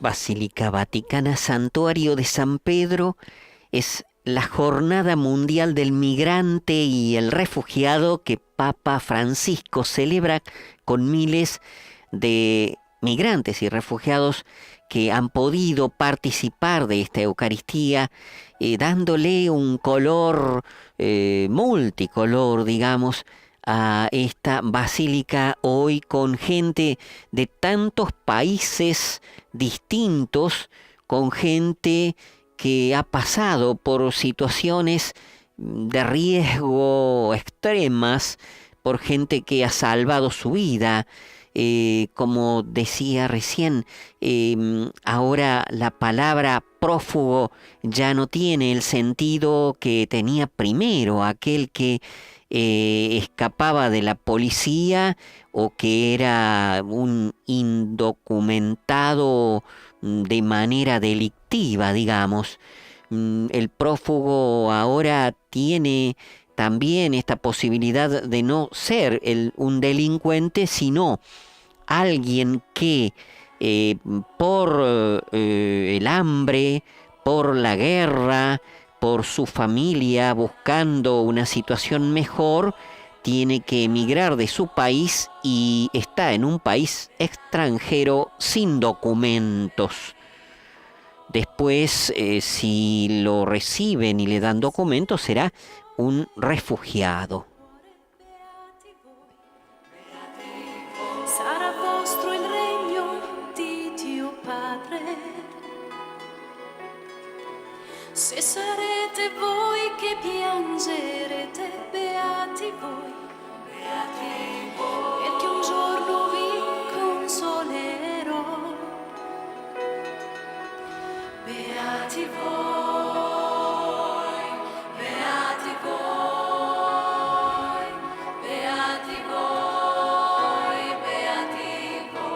Speaker 2: Basílica Vaticana, Santuario de San Pedro, es la Jornada Mundial del Migrante y el Refugiado que Papa Francisco celebra con miles de migrantes y refugiados que han podido participar de esta Eucaristía, dándole un color multicolor, digamos, a esta basílica hoy, con gente de tantos países distintos, con gente que ha pasado por situaciones de riesgo extremas, por gente que ha salvado su vida. Como decía recién, ahora la palabra prófugo ya no tiene el sentido que tenía primero, aquel que escapaba de la policía o que era un indocumentado de manera delictiva, digamos. El prófugo ahora tiene también esta posibilidad de no ser un delincuente, sino alguien que por el hambre, por la guerra, por su familia, buscando una situación mejor, tiene que emigrar de su país y está en un país extranjero sin documentos. Después, si lo reciben y le dan documentos, será un refugiado.
Speaker 1: Sarà vostro il regno di Dio Padre. Se sarete voi che piangerete, beati voi, perché un giorno vi consolerò. Beati voi, beati voi, beati voi, beati voi.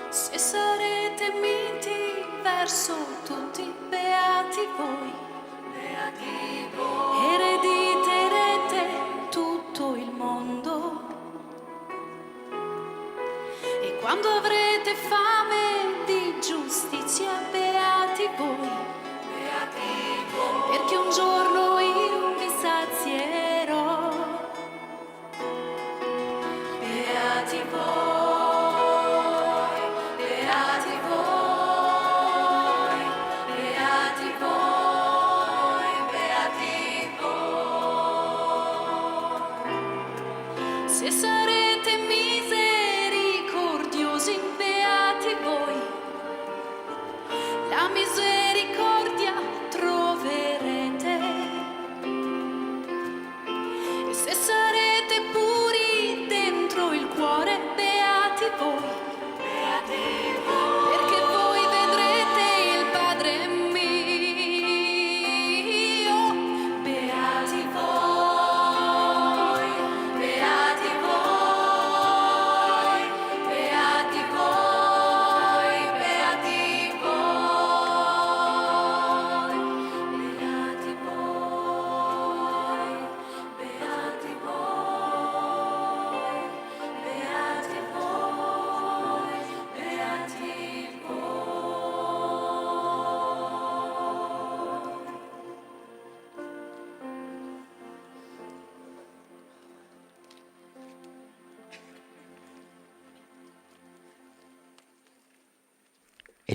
Speaker 1: Se sarete miti verso tutti, beati voi, erediterete tutto il mondo. E quando avrete fame di giustizia, beati voi, perché un giorno io vi sazierò.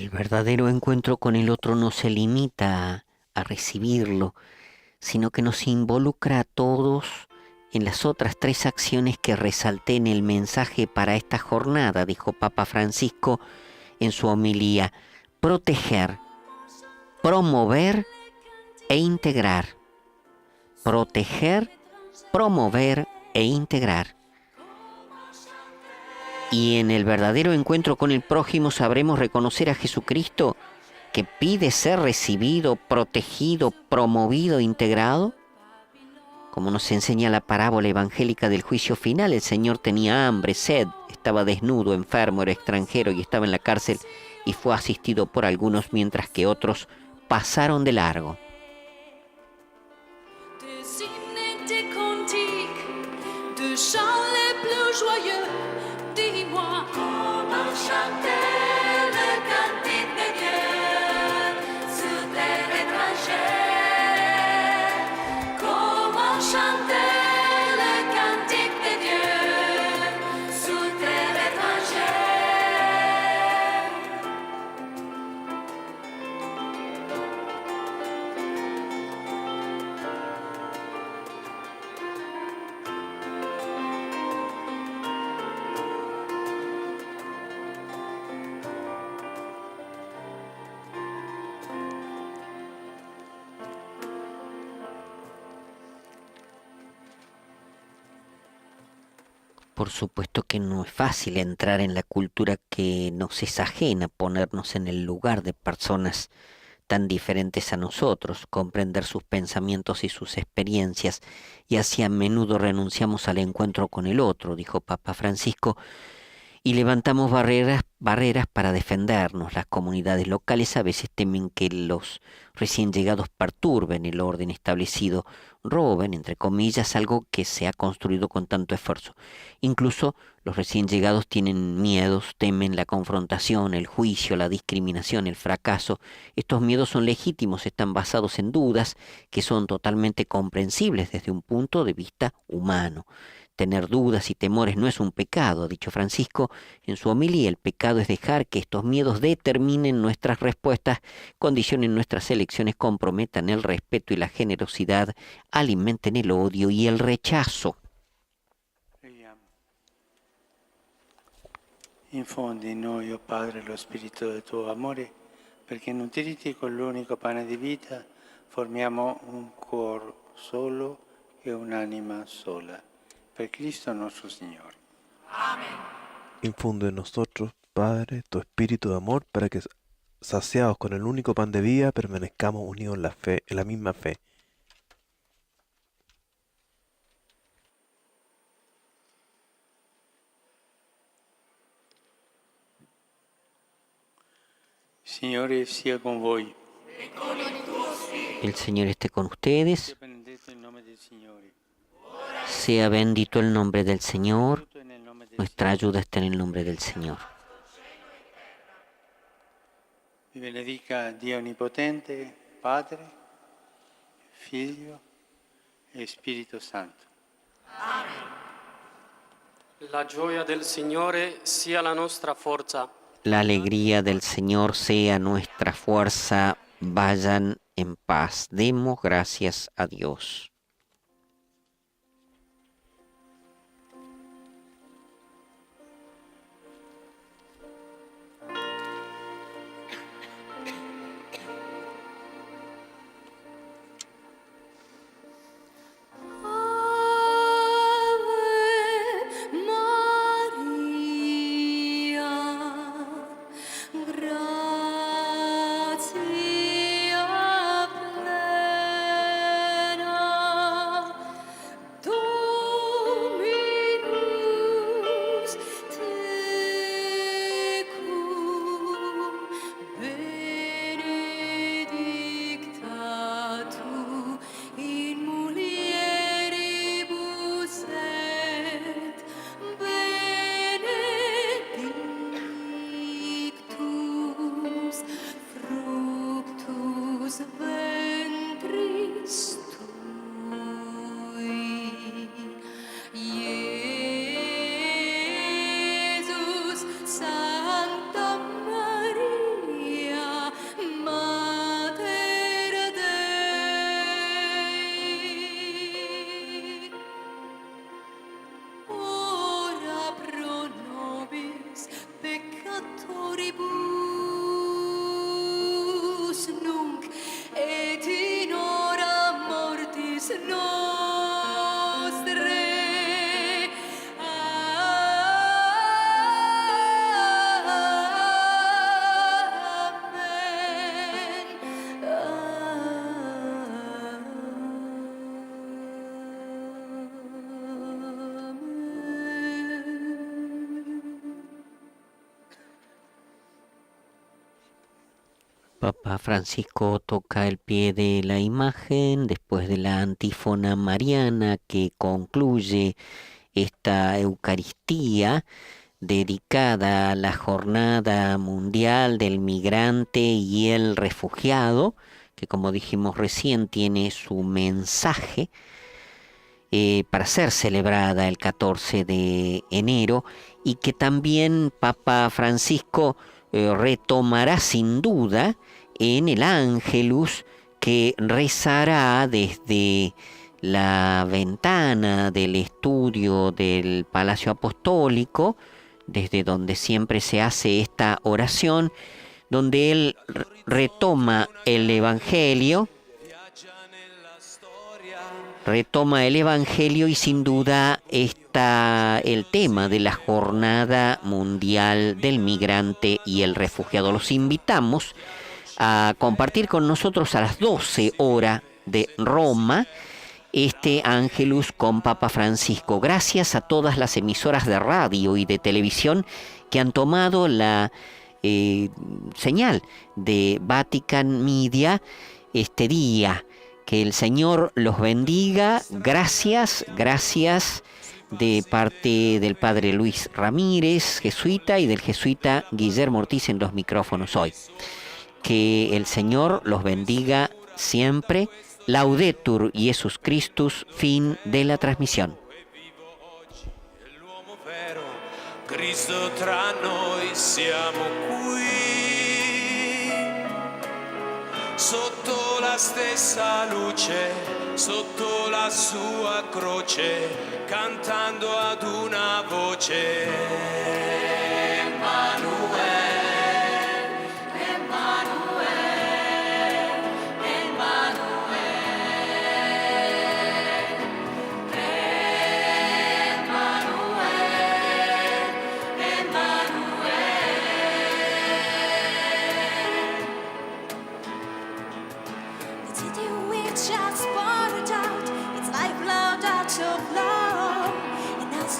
Speaker 2: El verdadero encuentro con el otro no se limita a recibirlo, sino que nos involucra a todos en las otras 3 acciones que resalté en el mensaje para esta jornada, dijo Papa Francisco en su homilía: proteger, promover e integrar. Proteger, promover e integrar. Y en el verdadero encuentro con el prójimo sabremos reconocer a Jesucristo, que pide ser recibido, protegido, promovido, integrado. Como nos enseña la parábola evangélica del juicio final, el Señor tenía hambre, sed, estaba desnudo, enfermo, era extranjero y estaba en la cárcel y fue asistido por algunos mientras que otros pasaron de largo.
Speaker 1: Des hymnes, des cantiques, de chants les plus joyeux, dis-moi comment chanter le cantique de Dieu sur terre étrangère. Comment chanter le cantique de Dieu sur terre étrangère.
Speaker 2: Por supuesto que no es fácil entrar en la cultura que nos es ajena, ponernos en el lugar de personas tan diferentes a nosotros, comprender sus pensamientos y sus experiencias, y así a menudo renunciamos al encuentro con el otro, dijo Papa Francisco, y levantamos barreras para defendernos. Las comunidades locales a veces temen que los recién llegados perturben el orden establecido, roben, entre comillas, algo que se ha construido con tanto esfuerzo. Incluso los recién llegados tienen miedos, temen la confrontación, el juicio, la discriminación, el fracaso. Estos miedos son legítimos, están basados en dudas que son totalmente comprensibles desde un punto de vista humano. Tener dudas y temores no es un pecado, ha dicho Francisco en su homilía. El pecado es dejar que estos miedos determinen nuestras respuestas, condicionen nuestras elecciones, comprometan el respeto y la generosidad, alimenten el odio y el rechazo.
Speaker 3: Infondi in noi, oh Padre, lo spirito del tuo amore, perché nutriti con l'unico pane di vita formiamo un cuore solo e un'anima sola. Per Cristo nuestro Señor.
Speaker 4: Amén.
Speaker 6: Infunde en nosotros, Padre, tu espíritu de amor, para que, saciados con el único pan de vida, permanezcamos unidos en la fe, en la misma fe.
Speaker 3: Signore sia con voi.
Speaker 2: El Señor esté con ustedes.
Speaker 3: Sia benedetto il nome del Signore.
Speaker 2: Sea bendito el nombre del Señor. Nuestra ayuda está en el nombre del Señor.
Speaker 3: Vi benedica Dio Onnipotente, Padre, Figlio e Spirito Santo.
Speaker 9: La gioia del Signore sia la nostra forza.
Speaker 2: La alegría del Señor sea nuestra fuerza. Vayan en paz. Demos gracias a Dios.
Speaker 1: Gratia plena
Speaker 2: Papa Francisco toca el pie de la imagen después de la antífona mariana que concluye esta Eucaristía dedicada a la Jornada Mundial del Migrante y el Refugiado, que como dijimos recién tiene su mensaje para ser celebrada el 14 de enero y que también Papa Francisco retomará sin duda en el Ángelus que rezará desde la ventana del estudio del Palacio Apostólico, desde donde siempre se hace esta oración, donde él retoma el Evangelio y sin duda está el tema de la Jornada Mundial del Migrante y el Refugiado. Los invitamos a compartir con nosotros a las 12 horas de Roma este Ángelus con Papa Francisco. Gracias a todas las emisoras de radio y de televisión que han tomado la señal de Vatican Media este día. Que el Señor los bendiga. Gracias de parte del Padre Luis Ramírez, jesuita, y del jesuita Guillermo Ortiz en los micrófonos hoy. Que el Señor los bendiga siempre. Laudetur Jesus Christus, fin de la transmisión.
Speaker 17: Cristo tra noi siamo qui, sotto la stessa luce, sotto la sua croce, cantando ad una voce.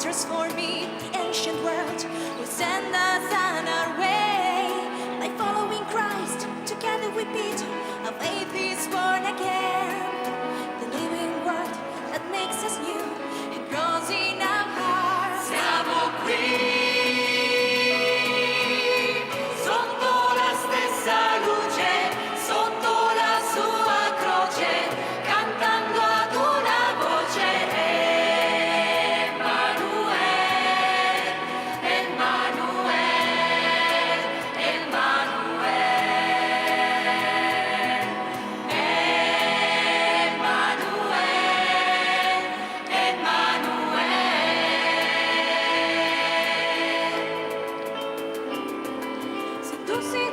Speaker 1: Transforming the ancient world will send us on our way. By following Christ, together we beat, our faith is born again. The living word that makes us new, it grows in our hearts. Siamo qui, sotto la stessa luce, sotto la sua croce, cantando ad una voce. Tú sí